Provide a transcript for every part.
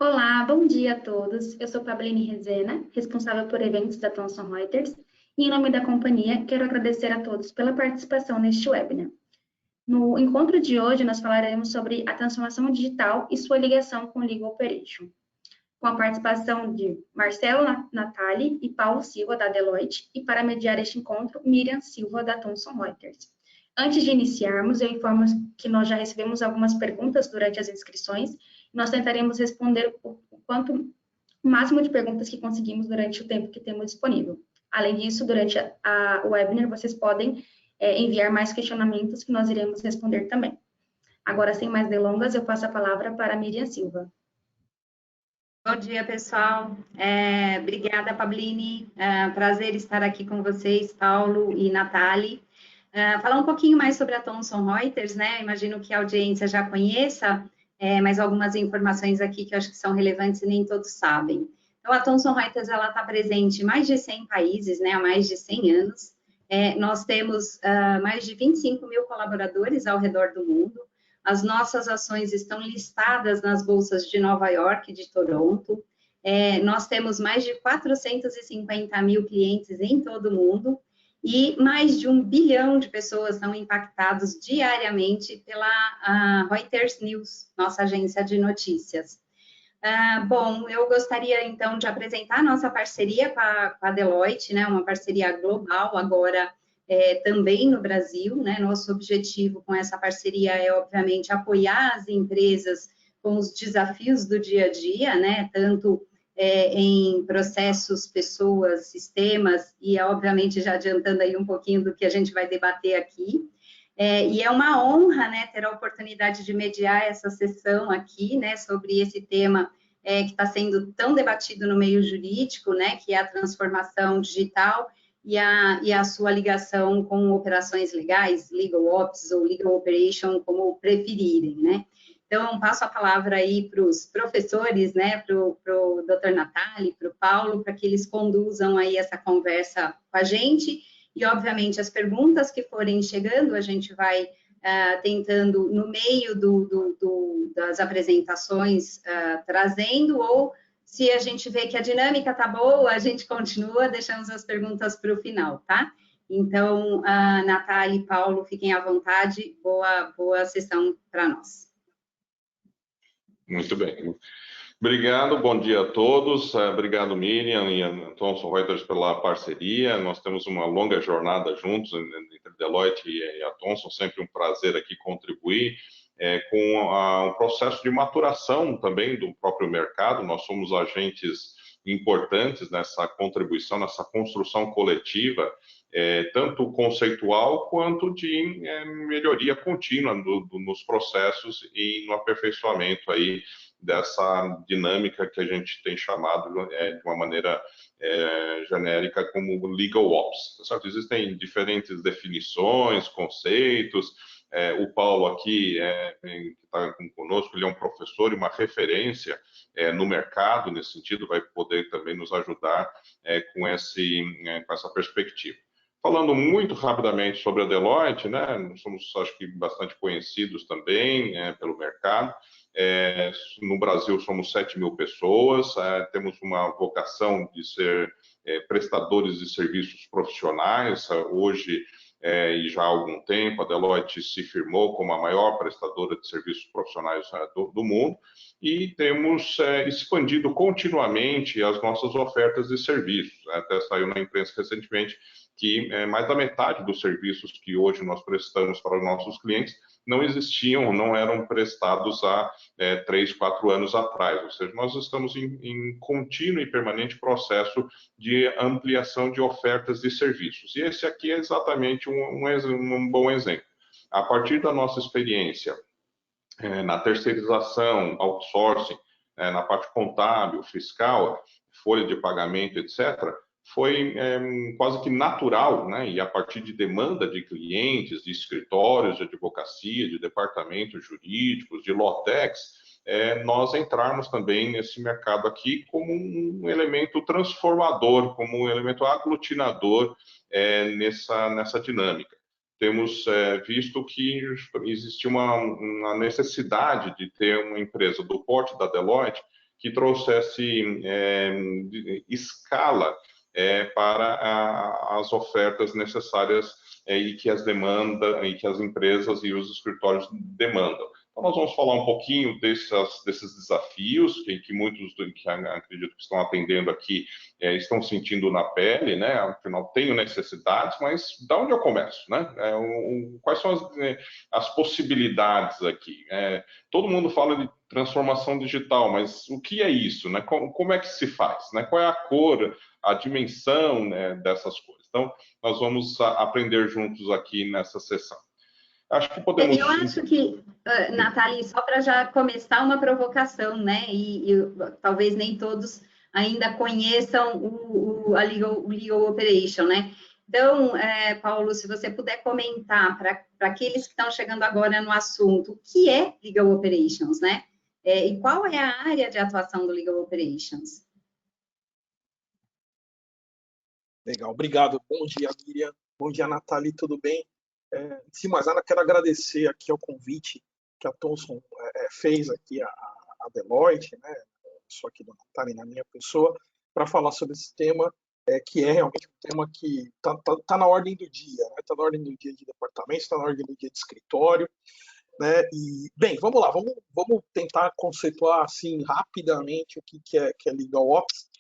Olá, bom dia a todos. Eu sou Pabline Rezena, responsável por eventos da Thomson Reuters, e em nome da companhia, quero agradecer a todos pela participação neste webinar. No encontro de hoje, nós falaremos sobre a transformação digital e sua ligação com o Legal Operation, com a participação de Marcelo Natali e Paulo Silva, da Deloitte, e para mediar este encontro, Miriam Silva, da Thomson Reuters. Antes de iniciarmos, eu informo que nós já recebemos algumas perguntas durante as inscrições. Nós tentaremos responder o máximo de perguntas que conseguimos durante o tempo que temos disponível. Além disso, durante o webinar, vocês podem enviar mais questionamentos que nós iremos responder também. Agora, sem mais delongas, eu passo a palavra para a Miriam Silva. Bom dia, pessoal. Obrigada, Pabline. Prazer estar aqui com vocês, Paulo e Natali. Falar um pouquinho mais sobre a Thomson Reuters, né? Imagino que a audiência já conheça, mas algumas informações aqui que eu acho que são relevantes e nem todos sabem. Então, a Thomson Reuters, ela está presente em mais de 100 países, né? Há mais de 100 anos. Nós temos mais de 25 mil colaboradores ao redor do mundo. As nossas ações estão listadas nas bolsas de Nova York e de Toronto. Nós temos mais de 450 mil clientes em todo o mundo e mais de 1 bilhão de pessoas são impactados diariamente pela Reuters News, nossa agência de notícias. Bom, eu gostaria, então, de apresentar a nossa parceria com a Deloitte, né, uma parceria global, agora também no Brasil, né? Nosso objetivo com essa parceria é, obviamente, apoiar as empresas com os desafios do dia a dia, né? Tanto em processos, pessoas, sistemas, e, obviamente, já adiantando aí um pouquinho do que a gente vai debater aqui. E é uma honra, né, ter a oportunidade de mediar essa sessão aqui, né, sobre esse tema que está sendo tão debatido no meio jurídico, né, que é a transformação digital e a sua ligação com operações legais, Legal Ops ou Legal Operation, como preferirem, né? Então, passo a palavra aí para os professores, né, para o Dr. Natali, para o Paulo, para que eles conduzam aí essa conversa com a gente, e, obviamente, as perguntas que forem chegando, a gente vai tentando, no meio das apresentações, trazendo, ou se a gente vê que a dinâmica tá boa, a gente continua, deixamos as perguntas para o final, tá? Então, Natali e Paulo, fiquem à vontade, boa sessão para nós. Muito bem. Obrigado, bom dia a todos. Obrigado, Miriam e a Thomson Reuters pela parceria. Nós temos uma longa jornada juntos, entre Deloitte e a Thomson, sempre um prazer aqui contribuir com um processo de maturação também do próprio mercado. Nós somos agentes importantes nessa contribuição, nessa construção coletiva, tanto conceitual quanto de melhoria contínua nos processos e no aperfeiçoamento aí dessa dinâmica que a gente tem chamado de uma maneira genérica como Legal Ops. Certo? Existem diferentes definições, conceitos. O Paulo aqui, que está conosco, ele é um professor e uma referência no mercado, nesse sentido, vai poder também nos ajudar com essa perspectiva. Falando muito rapidamente sobre a Deloitte, né, nós somos, acho que, bastante conhecidos também pelo mercado. No Brasil, somos 7 mil pessoas, temos uma vocação de ser prestadores de serviços profissionais. Hoje, e já há algum tempo, a Deloitte se firmou como a maior prestadora de serviços profissionais do mundo e temos expandido continuamente as nossas ofertas de serviços. Até saiu na imprensa recentemente que mais da metade dos serviços que hoje nós prestamos para os nossos clientes não existiam, não eram prestados há 3, 4 anos atrás. Ou seja, nós estamos em contínuo e permanente processo de ampliação de ofertas de serviços. E esse aqui é exatamente um bom exemplo. A partir da nossa experiência na terceirização, outsourcing, na parte contábil, fiscal, folha de pagamento, etc., foi quase que natural, né? E a partir de demanda de clientes, de escritórios de advocacia, de departamentos jurídicos, de Lotex, nós entrarmos também nesse mercado aqui como um elemento transformador, como um elemento aglutinador nessa dinâmica. Temos visto que existe uma necessidade de ter uma empresa do porte da Deloitte que trouxesse escala para as ofertas necessárias e que as empresas e os escritórios demandam. Então, nós vamos falar um pouquinho desses desafios que muitos que acredito que estão atendendo aqui estão sentindo na pele, né? Afinal, tenho necessidades, mas de onde eu começo, né? Quais são as possibilidades aqui? Todo mundo fala de transformação digital, mas o que é isso, né? Como é que se faz, né? Qual é a cor, a dimensão, né, dessas coisas? Então, nós vamos aprender juntos aqui nessa sessão. Acho que podemos... Eu acho que, Nathalie, só para já começar uma provocação, né? E talvez nem todos ainda conheçam o Legal Operation, né? Então, Paulo, se você puder comentar para aqueles que estão chegando agora no assunto, o que é Legal Operations, né? E qual é a área de atuação do Legal Operations? Legal, obrigado. Bom dia, Miriam. Bom dia, Nathalie, tudo bem? Antes de mais nada, quero agradecer aqui ao convite que a Thomson fez aqui a Deloitte, né? Só aqui do Nathalie, na minha pessoa, para falar sobre esse tema, que é realmente um tema que está na ordem do dia, né? Está na ordem do dia de departamento, está na ordem do dia de escritório, né? E, bem, vamos lá, vamos tentar conceituar assim rapidamente o que é Legal Ops.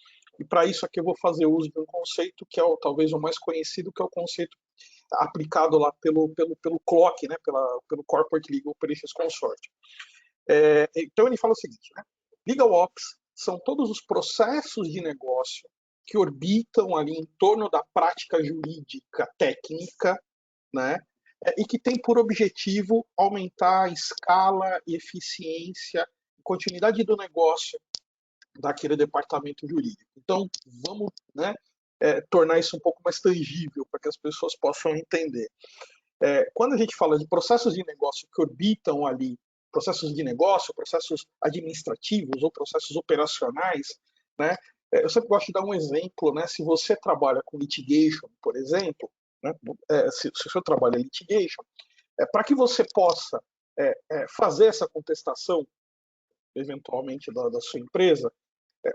E para isso aqui eu vou fazer uso de um conceito que é talvez o mais conhecido, que é o conceito aplicado lá pelo CLOC, né, pelo Corporate Legal Operations Consortium. Então ele fala o seguinte, né, Legal Ops são todos os processos de negócio que orbitam ali em torno da prática jurídica técnica, né, e que tem por objetivo aumentar a escala e eficiência e continuidade do negócio daquele departamento jurídico. Então, vamos, né, tornar isso um pouco mais tangível para que as pessoas possam entender. Quando a gente fala de processos de negócio que orbitam ali, processos de negócio, processos administrativos ou processos operacionais, né, eu sempre gosto de dar um exemplo, né, se você trabalha com litigation, por exemplo, né, se o seu trabalho é litigation, para que você possa fazer essa contestação, eventualmente, da sua empresa,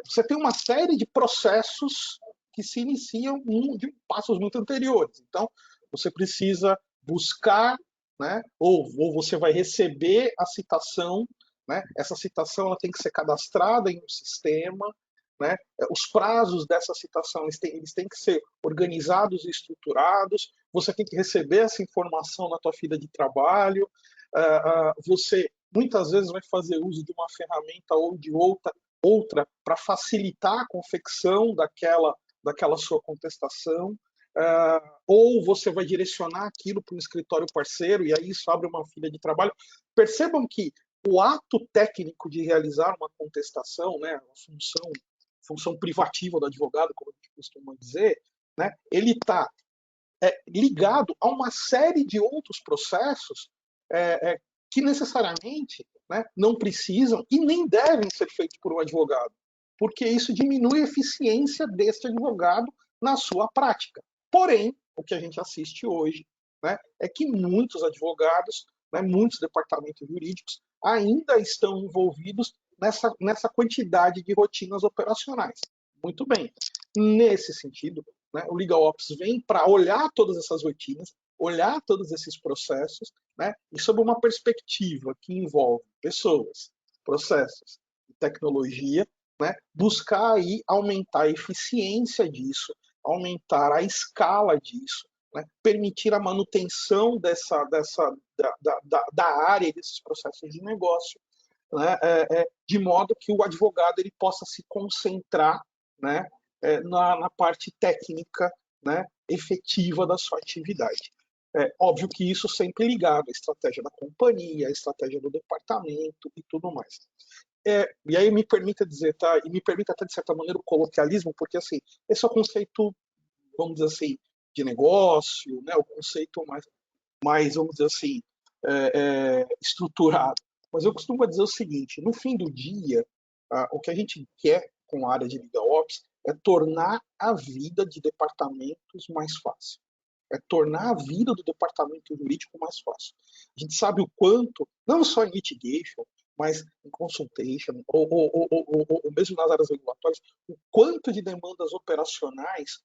você tem uma série de processos que se iniciam de passos muito anteriores. Então, você precisa buscar, né, ou você vai receber a citação, né, essa citação ela tem que ser cadastrada em um sistema, né, os prazos dessa citação eles têm que ser organizados e estruturados, você tem que receber essa informação na tua fila de trabalho, você muitas vezes vai fazer uso de uma ferramenta ou de outra para facilitar a confecção daquela sua contestação, ou você vai direcionar aquilo para um escritório parceiro e aí isso abre uma fila de trabalho. Percebam que o ato técnico de realizar uma contestação, né, a função privativa do advogado, como a gente costuma dizer, né, ele está ligado a uma série de outros processos que necessariamente, né, não precisam e nem devem ser feitos por um advogado, porque isso diminui a eficiência deste advogado na sua prática. Porém, o que a gente assiste hoje, né, é que muitos advogados, né, muitos departamentos jurídicos ainda estão envolvidos nessa quantidade de rotinas operacionais. Muito bem. Nesse sentido, né, o Legal Ops vem para olhar todas essas rotinas, olhar todos esses processos, né, e sob uma perspectiva que envolve pessoas, processos e tecnologia, né, buscar aí aumentar a eficiência disso, aumentar a escala disso, né, permitir a manutenção da área desses processos de negócio, né, de modo que o advogado ele possa se concentrar, né, na parte técnica, né, efetiva da sua atividade. Óbvio que isso sempre ligado à estratégia da companhia, à estratégia do departamento e tudo mais. E aí me permita dizer, tá? E me permita até de certa maneira o coloquialismo, porque assim, esse é o conceito, vamos dizer assim, de negócio, né? O conceito mais vamos dizer assim, estruturado. Mas eu costumo dizer o seguinte: no fim do dia, o que a gente quer com a área de Legal Ops é tornar a vida de departamentos mais fácil. É tornar a vida do departamento jurídico mais fácil. A gente sabe o quanto, não só em litigation, mas em consultation, ou mesmo nas áreas regulatórias, o quanto de demandas operacionais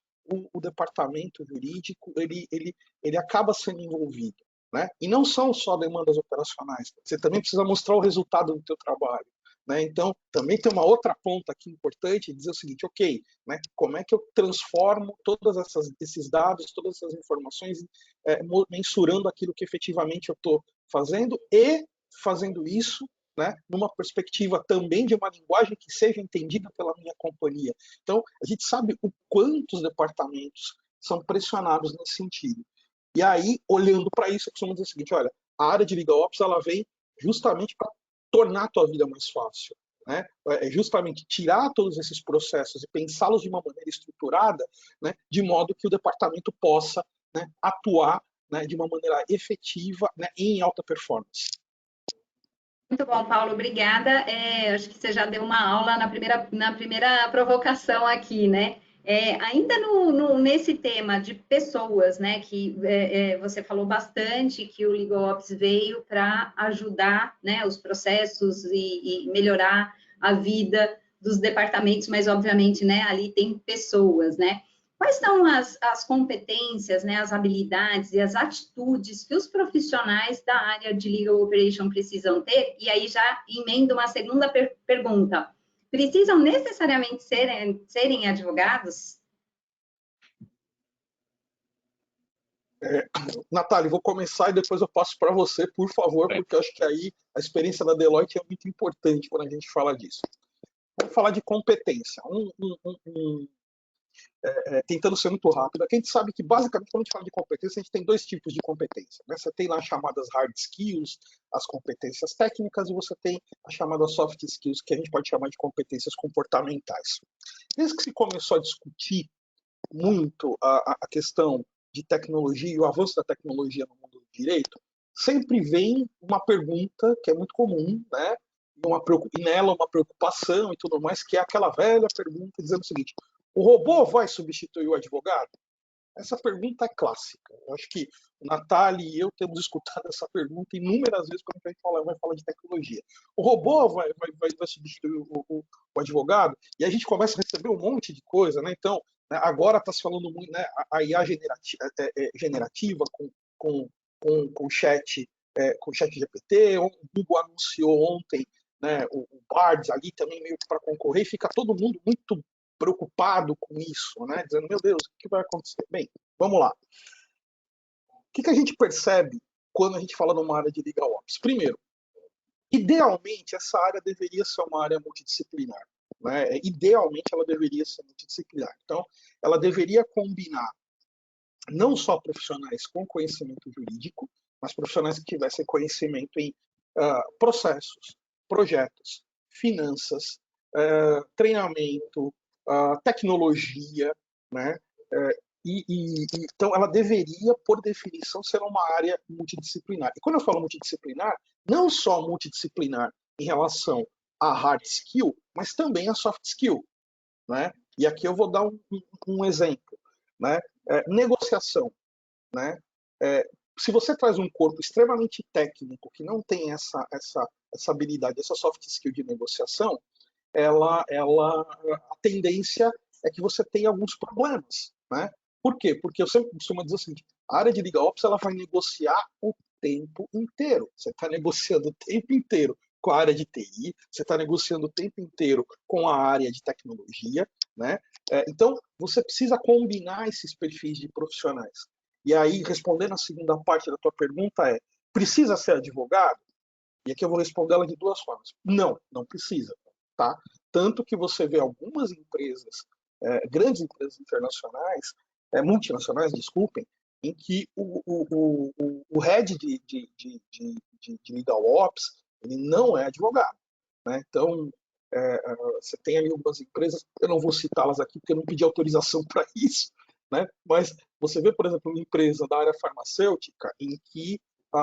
o departamento jurídico ele acaba sendo envolvido, né? E não são só demandas operacionais, você também precisa mostrar o resultado do teu trabalho, né? Então, também tem uma outra ponta aqui importante, dizer o seguinte, ok, né? Como é que eu transformo todos esses dados, todas essas informações, mensurando aquilo que efetivamente eu estou fazendo e fazendo isso, né, numa perspectiva também de uma linguagem que seja entendida pela minha companhia. Então, a gente sabe o quanto os departamentos são pressionados nesse sentido. E aí, olhando para isso, eu costumo dizer o seguinte, olha, a área de Legal Ops, ela vem justamente para tornar a tua vida mais fácil, né? É justamente tirar todos esses processos e pensá-los de uma maneira estruturada, né, de modo que o departamento possa, né, atuar, né, de uma maneira efetiva, né, em alta performance. Muito bom, Paulo, obrigada. Acho que você já deu uma aula na primeira provocação aqui, né? Ainda nesse tema de pessoas, né? Que você falou bastante que o LegalOps veio para ajudar, né, os processos e melhorar a vida dos departamentos, mas obviamente, né, ali tem pessoas, né? Quais são as competências, né, as habilidades e as atitudes que os profissionais da área de Legal Operation precisam ter? E aí já emendo uma segunda pergunta. Precisam necessariamente serem advogados? Natália, vou começar e depois eu passo para você, por favor, porque eu acho que aí a experiência da Deloitte é muito importante quando a gente fala disso. Vamos falar de competência. Tentando ser muito rápido, a gente sabe que basicamente quando a gente fala de competência, a gente tem dois tipos de competência, né? Você tem lá as chamadas hard skills, as competências técnicas, e você tem as chamadas soft skills, que a gente pode chamar de competências comportamentais. Desde que se começou a discutir muito a questão de tecnologia e o avanço da tecnologia no mundo do direito, sempre vem uma pergunta que é muito comum, né? E nela uma preocupação e tudo mais, que é aquela velha pergunta dizendo o seguinte: o robô vai substituir o advogado? Essa pergunta é clássica. Eu acho que o Natália e eu temos escutado essa pergunta inúmeras vezes quando a gente vai falar de tecnologia. O robô vai substituir o advogado? E a gente começa a receber um monte de coisa, né? Então, né, agora está se falando muito, né, a IA generativa com o chat GPT. O Google anunciou ontem, né, o Bard ali também meio que para concorrer, e fica todo mundo muito preocupado com isso, né? Dizendo, meu Deus, o que vai acontecer? Bem, vamos lá. O que a gente percebe quando a gente fala numa área de Legal Ops? Primeiro, idealmente, essa área deveria ser uma área multidisciplinar, né? Idealmente, ela deveria ser multidisciplinar. Então, ela deveria combinar não só profissionais com conhecimento jurídico, mas profissionais que tivessem conhecimento em processos, projetos, finanças, treinamento, tecnologia, né? Então, ela deveria, por definição, ser uma área multidisciplinar. E quando eu falo multidisciplinar, não só multidisciplinar em relação a hard skill, mas também a soft skill, né? E aqui eu vou dar um exemplo, né? Negociação, né? Se você traz um corpo extremamente técnico que não tem essa habilidade, essa soft skill de negociação, a tendência é que você tenha alguns problemas, né? Por quê? Porque eu sempre costumo dizer o seguinte: a área de Legal Ops ela vai negociar o tempo inteiro. Você está negociando o tempo inteiro com a área de TI, você está negociando o tempo inteiro com a área de tecnologia, né? Então, você precisa combinar esses perfis de profissionais. E aí, respondendo a segunda parte da tua pergunta precisa ser advogado? E aqui eu vou responder ela de duas formas. Não, não precisa. Tá? Tanto que você vê algumas empresas, grandes empresas internacionais, multinacionais, desculpem, em que o head de Legal Ops ele não é advogado, né? Então, você tem ali algumas empresas, eu não vou citá-las aqui porque eu não pedi autorização para isso, né? Mas você vê, por exemplo, uma empresa da área farmacêutica em que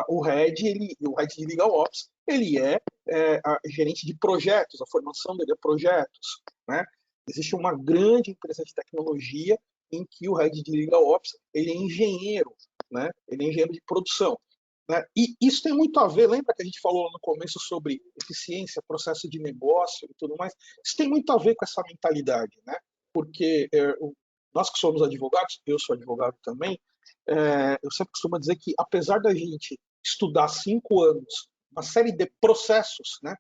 o head de Legal Ops ele é gerente de projetos, a formação dele é projetos, né? Existe uma grande empresa de tecnologia em que o head de Legal Ops ele é engenheiro, né? Ele é engenheiro de produção. né? E isso tem muito a ver, lembra que a gente falou no começo sobre eficiência, processo de negócio e tudo mais? Isso tem muito a ver com essa mentalidade, né? Porque nós que somos advogados, eu sou advogado também, eu sempre costumo dizer que apesar da gente estudar 5 anos, uma série de processos, né?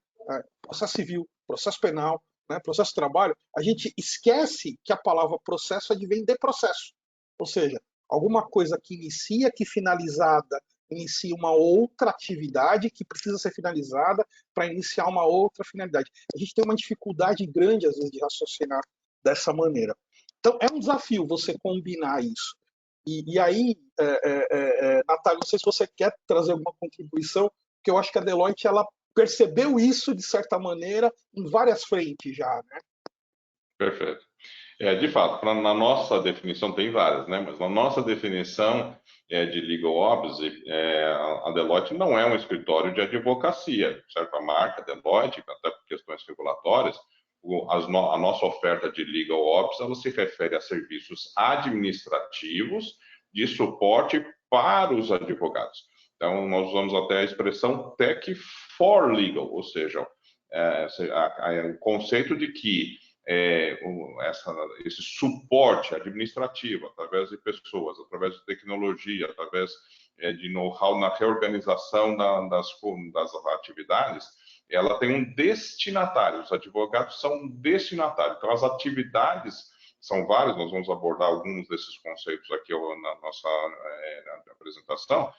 Processo civil, processo penal, né? Processo de trabalho, a gente esquece que a palavra processo advém de processo. Ou seja, alguma coisa que inicia, que finalizada, inicia uma outra atividade que precisa ser finalizada para iniciar uma outra finalidade. A gente tem uma dificuldade grande, às vezes, de raciocinar dessa maneira. Então, é um desafio você combinar isso. E aí, Natália, não sei se você quer trazer alguma contribuição, porque eu acho que a Deloitte ela percebeu isso, de certa maneira, em várias frentes já, né? Perfeito. De fato, na nossa definição, tem várias, né? Mas na nossa definição de Legal Ops, a Deloitte não é um escritório de advocacia, certo? A marca Deloitte, até por questões regulatórias, a nossa oferta de Legal Ops, ela se refere a serviços administrativos de suporte para os advogados. Então, nós usamos até a expressão Tech for Legal, ou seja, o conceito de que esse suporte administrativo, através de pessoas, através de tecnologia, através de know-how na reorganização das atividades, ela tem um destinatário. Os advogados são um destinatário. Então, as atividades são várias, nós vamos abordar alguns desses conceitos aqui na nossa apresentação,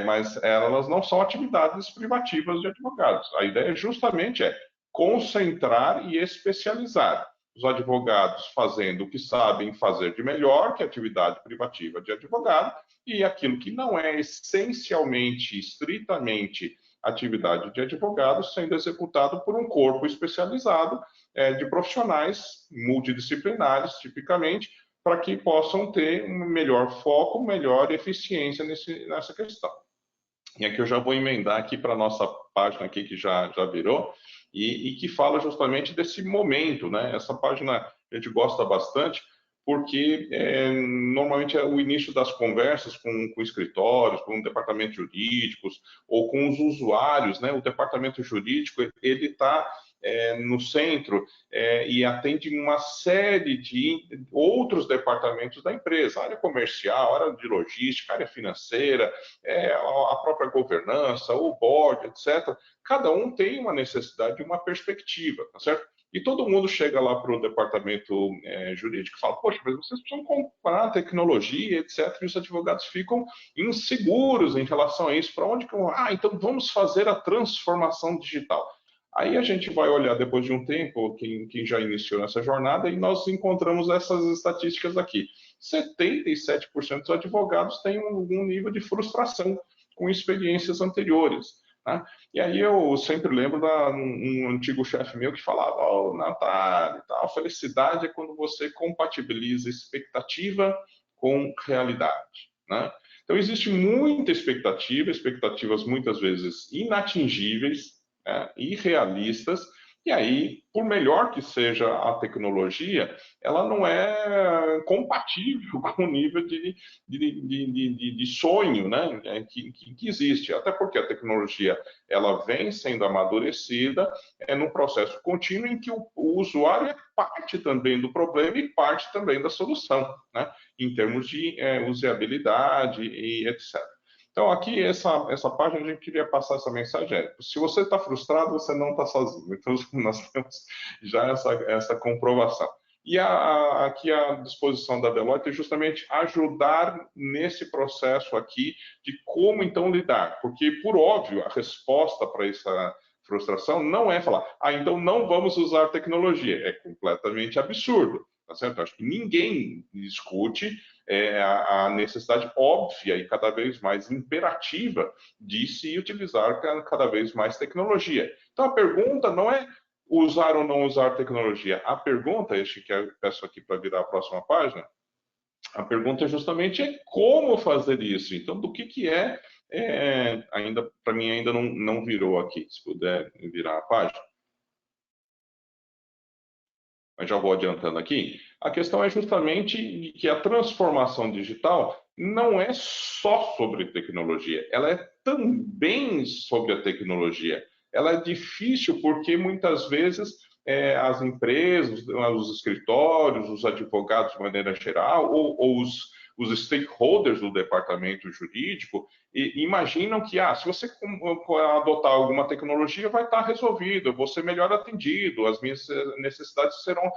mas elas não são atividades privativas de advogados. A ideia justamente concentrar e especializar os advogados fazendo o que sabem fazer de melhor, que é a atividade privativa de advogado, e aquilo que não é essencialmente, estritamente atividade de advogado, sendo executado por um corpo especializado de profissionais multidisciplinares, tipicamente, para que possam ter um melhor foco, melhor eficiência nessa questão. E aqui eu já vou emendar aqui para a nossa página aqui, que já virou, e que fala justamente desse momento, né? Essa página a gente gosta bastante, porque normalmente é o início das conversas com escritórios, com departamentos jurídicos, ou com os usuários, né? O departamento jurídico, ele está no centro e atende uma série de outros departamentos da empresa, área comercial, área de logística, área financeira, a própria governança, o board, etc. Cada um tem uma necessidade e uma perspectiva, tá certo? E todo mundo chega lá para o departamento jurídico e fala, poxa, mas vocês precisam comprar tecnologia, etc. E os advogados ficam inseguros em relação a isso. Para onde que eu... então vamos fazer a transformação digital. Aí a gente vai olhar depois de um tempo, quem já iniciou nessa jornada, e nós encontramos essas estatísticas aqui. 77% dos advogados têm algum nível de frustração com experiências anteriores. Né? E aí eu sempre lembro de um antigo chefe meu que falava, Natália, a felicidade é quando você compatibiliza expectativa com realidade. Né? Então existe muita expectativa, expectativas muitas vezes inatingíveis, irrealistas, e aí, por melhor que seja a tecnologia, ela não é compatível com o nível de sonho, né, que existe. Até porque a tecnologia ela vem sendo amadurecida num processo contínuo em que o usuário é parte também do problema e parte também da solução, né, em termos de usabilidade e etc. Então, aqui, essa página, a gente queria passar essa mensagem. Se você está frustrado, você não está sozinho. Então, nós temos já essa comprovação. E aqui a disposição da Deloitte é justamente ajudar nesse processo aqui de como, então, lidar. Porque, por óbvio, a resposta para essa frustração não é falar, então não vamos usar tecnologia. É completamente absurdo. Tá certo? Acho que ninguém discute a necessidade óbvia e cada vez mais imperativa de se utilizar cada vez mais tecnologia. Então, a pergunta não é usar ou não usar tecnologia. A pergunta, que eu peço aqui para virar a próxima página, a pergunta justamente como fazer isso. Então, do que ainda para mim ainda não virou aqui, se puder virar a página. Mas já vou adiantando aqui. A questão é justamente que a transformação digital não é só sobre tecnologia, ela é também sobre a tecnologia. Ela é difícil porque muitas vezes as empresas, os escritórios, os advogados de maneira geral, ou os stakeholders do departamento jurídico imaginam que se você adotar alguma tecnologia vai estar resolvido, eu vou ser melhor atendido, as minhas necessidades serão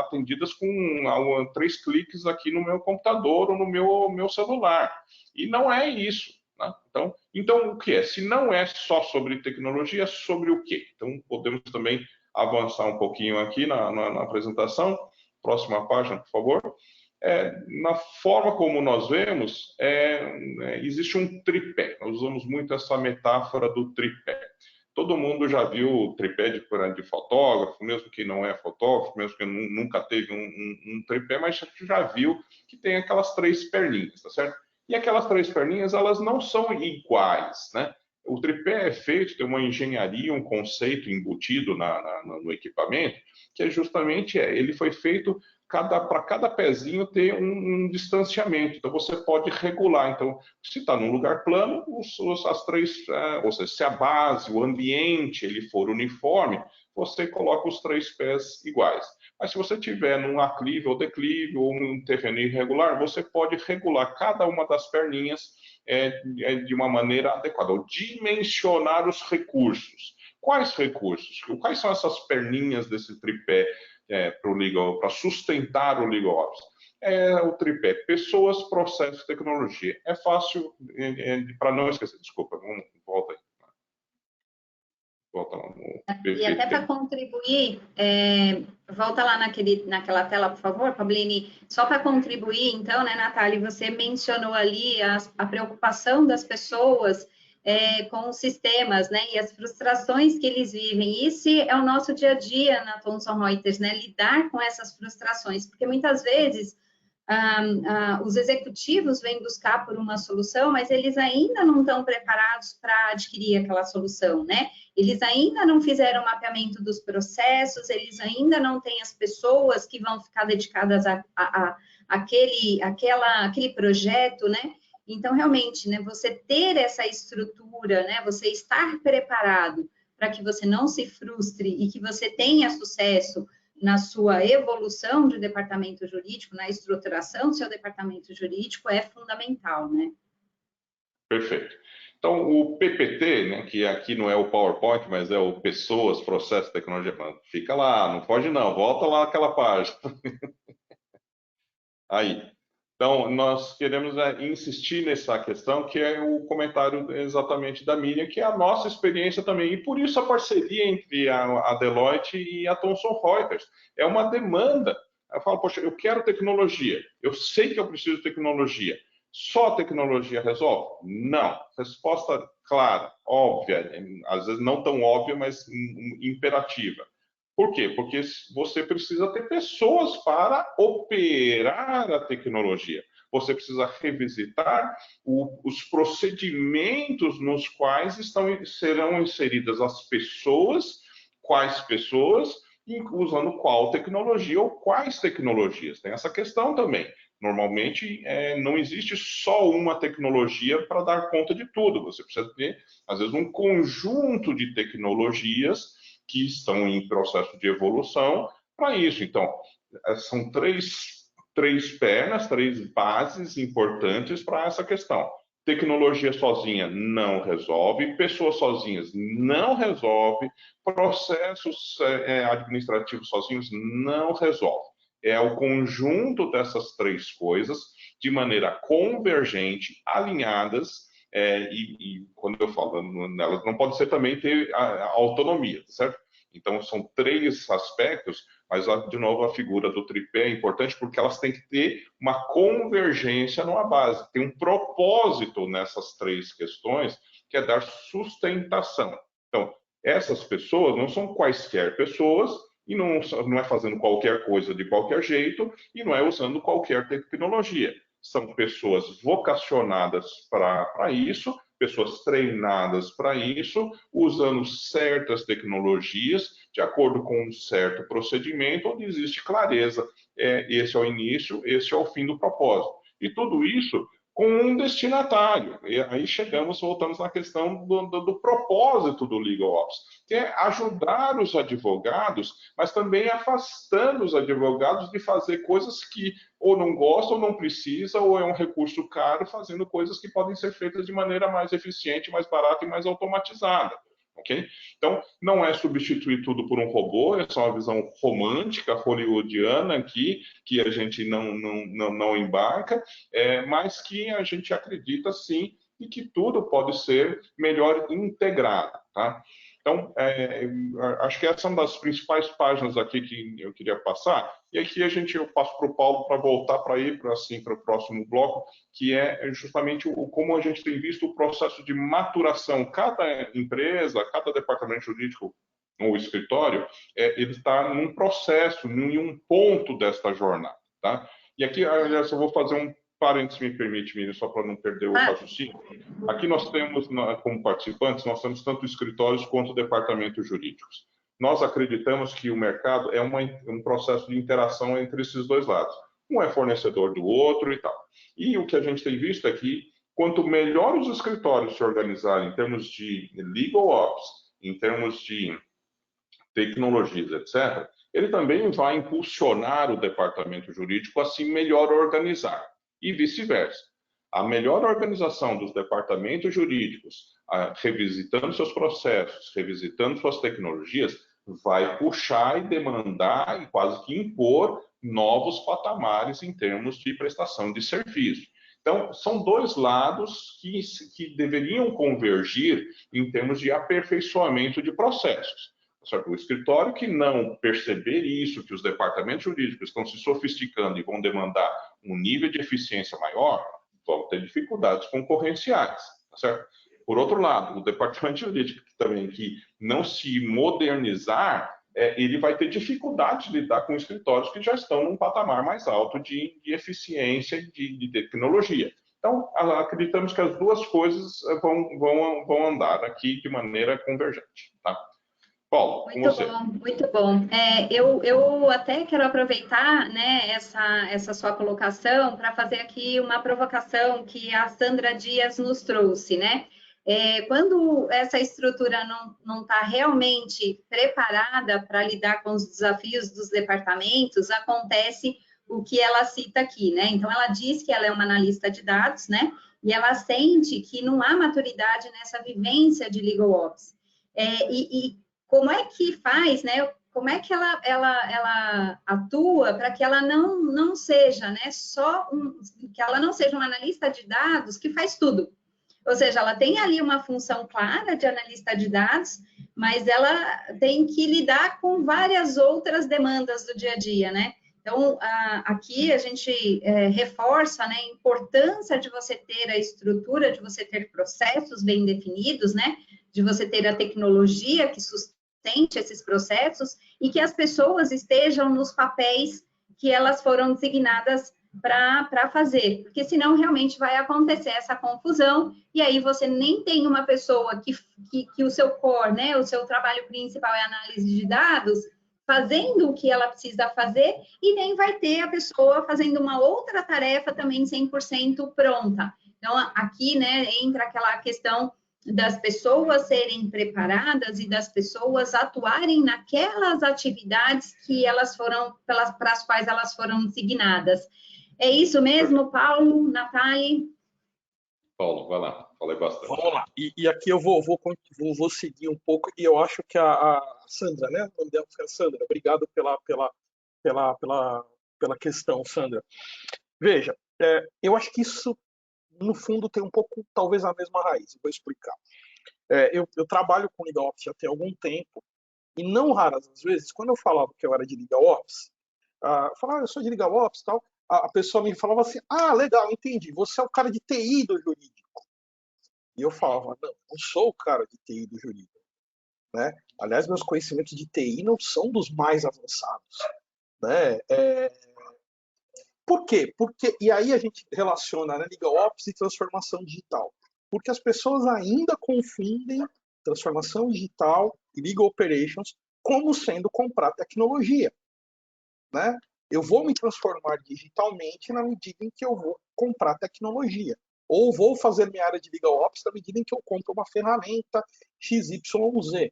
atendidas com 3 cliques aqui no meu computador ou no meu celular. E não é isso. Né? Então, o que é? Se não é só sobre tecnologia, é sobre o quê? Então, podemos também avançar um pouquinho aqui na apresentação. Próxima página, por favor. Na forma como nós vemos, existe um tripé. Nós usamos muito essa metáfora do tripé. Todo mundo já viu o tripé de fotógrafo, mesmo que não é fotógrafo, mesmo que nunca teve um tripé, mas já viu que tem aquelas 3 perninhas, tá certo? E aquelas 3 perninhas, elas não são iguais, né? O tripé é feito, tem uma engenharia, um conceito embutido no equipamento, que é justamente, ele foi feito para cada pezinho ter um distanciamento. Então, você pode regular. Então, se está num lugar plano, as 3, ou seja, se a base, o ambiente, ele for uniforme, você coloca os 3 pés iguais. Mas se você tiver num aclive ou declive, ou num terreno irregular, você pode regular cada uma das perninhas de uma maneira adequada, ou dimensionar os recursos. Quais recursos? Quais são essas perninhas desse tripé para sustentar o LegalOps? O tripé: pessoas, processos, tecnologia. É fácil, para não esquecer. Desculpa, volta aí. Volta lá no PPT. E até para contribuir, volta lá naquela tela, por favor, Pablini, só para contribuir, então, né, Natália, você mencionou ali a preocupação das pessoas com os sistemas, né, e as frustrações que eles vivem. Esse é o nosso dia a dia na Thomson Reuters, né, lidar com essas frustrações, porque muitas vezes os executivos vêm buscar por uma solução, mas eles ainda não estão preparados para adquirir aquela solução, né? Eles ainda não fizeram o mapeamento dos processos, eles ainda não têm as pessoas que vão ficar dedicadas àquele projeto, né? Então, realmente, né, você ter essa estrutura, né, você estar preparado para que você não se frustre e que você tenha sucesso na sua evolução de departamento jurídico, na estruturação do seu departamento jurídico, é fundamental, né? Perfeito. Então, o PPT, né, que aqui não é o PowerPoint, mas é o Pessoas, Processos, Tecnologia, fica lá, não foge não, volta lá naquela página. Aí. Então, nós queremos insistir nessa questão, que é o comentário exatamente da Miriam, que é a nossa experiência também. E por isso a parceria entre a Deloitte e a Thomson Reuters. É uma demanda. Eu falo, poxa, eu quero tecnologia. Eu sei que eu preciso de tecnologia. Só a tecnologia resolve? Não. Resposta clara, óbvia. Às vezes não tão óbvia, mas imperativa. Por quê? Porque você precisa ter pessoas para operar a tecnologia. Você precisa revisitar os procedimentos nos quais serão inseridas as pessoas, quais pessoas, usando qual tecnologia ou quais tecnologias. Tem essa questão também. Normalmente, não existe só uma tecnologia para dar conta de tudo. Você precisa ter, às vezes, um conjunto de tecnologias que estão em processo de evolução para isso. Então, são três pernas, 3 bases importantes para essa questão. Tecnologia sozinha não resolve, pessoas sozinhas não resolve, processos administrativos sozinhos não resolve. É o conjunto dessas 3 coisas, de maneira convergente, alinhadas, e quando eu falo nelas, não pode ser também ter a autonomia, certo? Então, são 3 aspectos, mas, de novo, a figura do tripé é importante porque elas têm que ter uma convergência numa base, tem um propósito nessas 3 questões, que é dar sustentação. Então, essas pessoas não são quaisquer pessoas, e não é fazendo qualquer coisa de qualquer jeito, e não é usando qualquer tecnologia. São pessoas vocacionadas para isso, pessoas treinadas para isso, usando certas tecnologias, de acordo com um certo procedimento, onde existe clareza. Esse é o início, esse é o fim do propósito. E tudo isso com um destinatário. E aí voltamos na questão do propósito do LegalOps, que é ajudar os advogados, mas também afastando os advogados de fazer coisas que ou não gostam, ou não precisa, ou é um recurso caro, fazendo coisas que podem ser feitas de maneira mais eficiente, mais barata e mais automatizada. Okay? Então, não é substituir tudo por um robô, é só uma visão romântica, hollywoodiana aqui, que a gente não embarca, mas que a gente acredita sim e que tudo pode ser melhor integrado. Tá? Então, acho que essa é uma das principais páginas aqui que eu queria passar, e aqui eu passo para o Paulo para voltar para o próximo bloco, que é justamente como a gente tem visto o processo de maturação. Cada empresa, cada departamento jurídico ou escritório, ele está num processo, em um ponto desta jornada. Tá? E aqui, aliás, eu vou fazer um parênteses, me permite, Miriam, só para não perder o raciocínio. Aqui nós temos, como participantes, nós temos tanto escritórios quanto departamentos jurídicos. Nós acreditamos que o mercado é um processo de interação entre esses dois lados. Um é fornecedor do outro e tal. E o que a gente tem visto é que, quanto melhor os escritórios se organizarem em termos de LegalOps, em termos de tecnologias, etc., ele também vai impulsionar o departamento jurídico a se melhor organizar. E vice-versa. A melhor organização dos departamentos jurídicos, revisitando seus processos, revisitando suas tecnologias, vai puxar e demandar e quase que impor novos patamares em termos de prestação de serviço. Então, são dois lados que deveriam convergir em termos de aperfeiçoamento de processos. O escritório que não perceber isso, que os departamentos jurídicos estão se sofisticando e vão demandar um nível de eficiência maior, vão ter dificuldades concorrenciais, tá certo? Por outro lado, o departamento jurídico também que não se modernizar, ele vai ter dificuldade de lidar com escritórios que já estão num patamar mais alto de eficiência e de tecnologia. Então, acreditamos que as duas coisas vão andar aqui de maneira convergente, tá? Paulo, com você. Muito bom. Eu até quero aproveitar, né, essa sua colocação para fazer aqui uma provocação que a Sandra Dias nos trouxe, né? Quando essa estrutura não está realmente preparada para lidar com os desafios dos departamentos, acontece o que ela cita aqui, né? Então, ela diz que ela é uma analista de dados, né? E ela sente que não há maturidade nessa vivência de LegalOps. Como é que faz, né? Como é que ela atua para que ela não seja, né? Que ela não seja uma analista de dados que faz tudo. Ou seja, ela tem ali uma função clara de analista de dados, mas ela tem que lidar com várias outras demandas do dia a dia, né? Então, aqui a gente reforça, né, a importância de você ter a estrutura, de você ter processos bem definidos, né? De você ter a tecnologia que sustente esses processos e que as pessoas estejam nos papéis que elas foram designadas para fazer, porque senão realmente vai acontecer essa confusão e aí você nem tem uma pessoa que o seu core, né, o seu trabalho principal é análise de dados, fazendo o que ela precisa fazer e nem vai ter a pessoa fazendo uma outra tarefa também 100% pronta. Então, aqui, né, entra aquela questão das pessoas serem preparadas e das pessoas atuarem naquelas atividades que elas foram, para as quais elas foram designadas. É isso mesmo, Paulo, Natália? Paulo, vai lá, falei bastante. Vamos lá. E aqui eu vou seguir um pouco, e eu acho que a Sandra, né? O nome dela foi a Sandra. Obrigado pela questão, Sandra. Veja, eu acho que isso, no fundo, tem um pouco, talvez, a mesma raiz. Vou explicar. Eu trabalho com LegalOps já tem algum tempo, e não raras as vezes, quando eu falava que eu era de LegalOps, eu falava, eu sou de LegalOps e tal, a pessoa me falava assim, legal, entendi, você é o cara de TI do jurídico. E eu falava, não sou o cara de TI do jurídico. Né? Aliás, meus conhecimentos de TI não são dos mais avançados. Né? Por quê? E aí a gente relaciona, né, LegalOps e transformação digital. Porque as pessoas ainda confundem transformação digital e Legal Operations como sendo comprar tecnologia. Né? Eu vou me transformar digitalmente na medida em que eu vou comprar tecnologia. Ou vou fazer minha área de legal ops na medida em que eu compro uma ferramenta XYZ.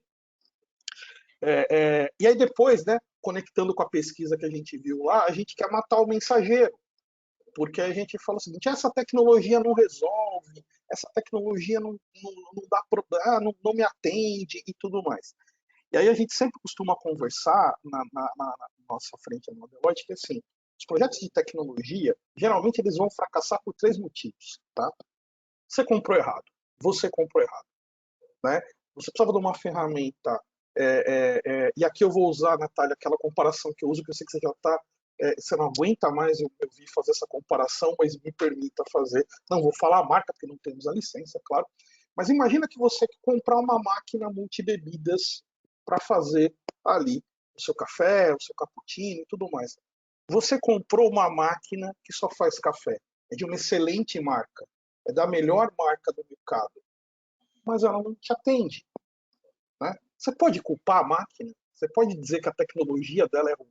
E aí depois, né, conectando com a pesquisa que a gente viu lá, a gente quer matar o mensageiro. Porque a gente fala o seguinte, essa tecnologia não resolve, essa tecnologia não dá problema, não me atende e tudo mais. E aí a gente sempre costuma conversar na nossa frente na Deloitte que assim, os projetos de tecnologia, geralmente eles vão fracassar por 3 motivos. Tá? Você comprou errado. Você comprou errado. Né? Você precisava de uma ferramenta, e aqui eu vou usar, Natália, aquela comparação que eu uso, que eu sei que você já está, você não aguenta mais eu vir fazer essa comparação, mas me permita fazer. Não vou falar a marca, porque não temos a licença, claro. Mas imagina que você comprar uma máquina multibebidas para fazer ali o seu café, o seu cappuccino e tudo mais. Você comprou uma máquina que só faz café. É de uma excelente marca. É da melhor marca do mercado. Mas ela não te atende. Né? Você pode culpar a máquina? Você pode dizer que a tecnologia dela é ruim?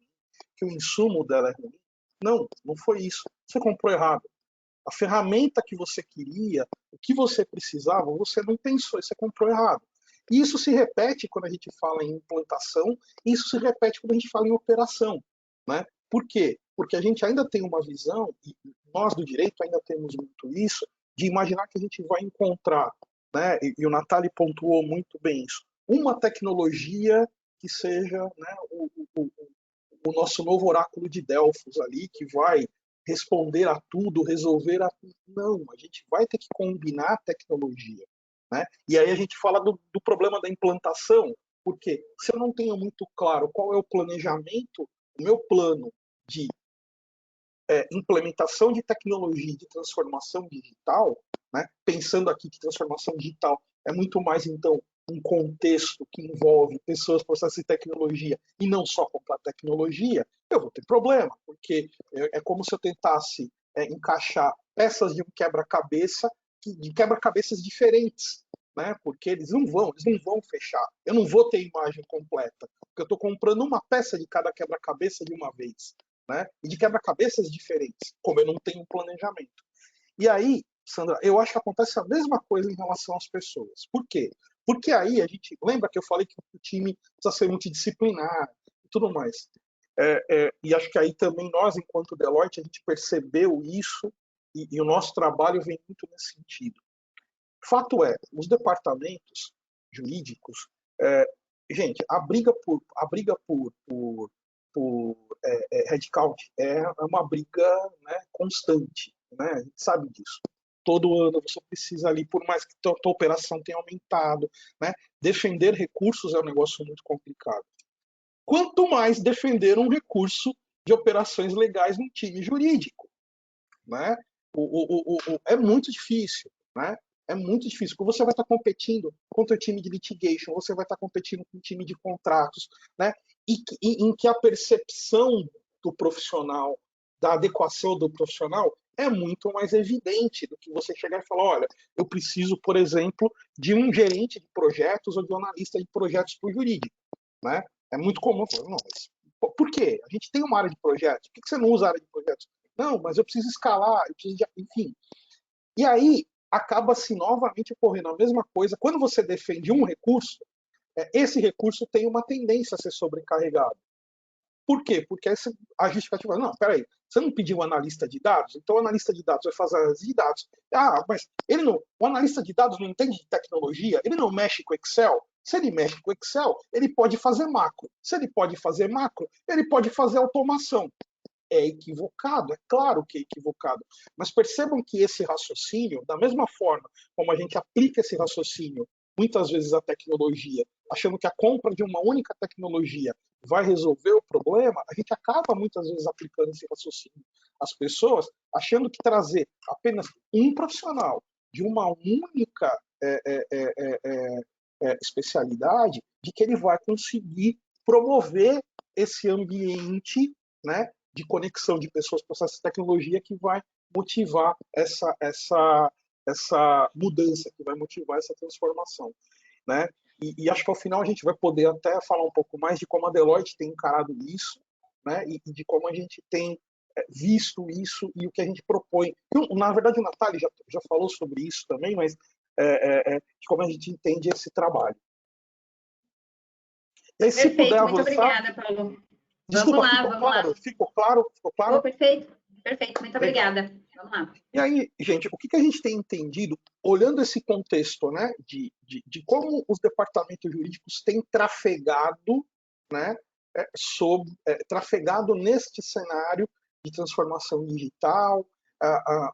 Que o insumo dela é ruim? Não, não foi isso. Você comprou errado. A ferramenta que você queria, o que você precisava, você não pensou e você comprou errado. E isso se repete quando a gente fala em implantação, e isso se repete quando a gente fala em operação. Né? Por quê? Porque a gente ainda tem uma visão, e nós do direito ainda temos muito isso, de imaginar que a gente vai encontrar, né, e o Natália pontuou muito bem isso, uma tecnologia que seja, né, o nosso novo oráculo de Delfos ali, que vai responder a tudo, resolver a tudo. Não, a gente vai ter que combinar a tecnologia. Né? E aí a gente fala do problema da implantação, porque se eu não tenho muito claro qual é o planejamento, o meu plano de implementação de tecnologia, de transformação digital, né? Pensando aqui que transformação digital é muito mais, então, um contexto que envolve pessoas, processos e tecnologia, e não só comprar tecnologia, eu vou ter problema, porque é como se eu tentasse encaixar peças de um quebra-cabeça, de quebra-cabeças diferentes, né? Porque eles não vão fechar. Eu não vou ter imagem completa, porque eu estou comprando uma peça de cada quebra-cabeça de uma vez. Né? E de quebra-cabeças diferentes, como eu não tenho um planejamento. E aí, Sandra, eu acho que acontece a mesma coisa em relação às pessoas. Por quê? Porque aí a gente lembra que eu falei que o time precisa ser multidisciplinar e tudo mais. E acho que aí também nós, enquanto Deloitte, a gente percebeu isso e o nosso trabalho vem muito nesse sentido. Fato é, os departamentos jurídicos, gente, a briga por headcount é uma briga, né, constante, né? A gente sabe disso. Todo ano você precisa ali, por mais que a tua operação tenha aumentado, né? Defender recursos é um negócio muito complicado. Quanto mais defender um recurso de operações legais no time jurídico, né? É muito difícil, né? É muito difícil, porque você vai estar competindo contra o time de litigation, você vai estar competindo com o time de contratos, né? Em que a percepção do profissional, da adequação do profissional, é muito mais evidente do que você chegar e falar, olha, eu preciso, por exemplo, de um gerente de projetos ou de um analista de projetos para o jurídico. Né? É muito comum falar, não, mas por quê? A gente tem uma área de projetos, por que você não usa a área de projetos? Não, mas eu preciso escalar, eu preciso de... Enfim. E aí, acaba-se novamente ocorrendo a mesma coisa. Quando você defende um recurso, esse recurso tem uma tendência a ser sobrecarregado. Por quê? Porque a justificativa, não, peraí, você não pediu um analista de dados? Então o analista de dados vai fazer análise de dados. Ah, mas o analista de dados não entende de tecnologia? Ele não mexe com Excel? Se ele mexe com Excel, ele pode fazer macro. Se ele pode fazer macro, ele pode fazer automação. É equivocado, é claro que é equivocado. Mas percebam que esse raciocínio, da mesma forma como a gente aplica esse raciocínio, muitas vezes a tecnologia, achando que a compra de uma única tecnologia vai resolver o problema, a gente acaba muitas vezes aplicando esse raciocínio às pessoas, achando que trazer apenas um profissional de uma única especialidade, de que ele vai conseguir promover esse ambiente, né, de conexão de pessoas, processos e tecnologia que vai motivar essa mudança, que vai motivar essa transformação. Né? E acho que ao final a gente vai poder até falar um pouco mais de como a Deloitte tem encarado isso, né, e de como a gente tem visto isso e o que a gente propõe. Na verdade, o Natália já falou sobre isso também, mas de como a gente entende esse trabalho. E aí, se puder Perfeito, muito avançar... obrigada, Paulo. Desculpa, Vamos lá. Ficou claro? Oh, perfeito, muito Legal. obrigada. Vamos lá. E aí, gente, o que a gente tem entendido, olhando esse contexto, né, de como os departamentos jurídicos têm trafegado, né, trafegado neste cenário de transformação digital.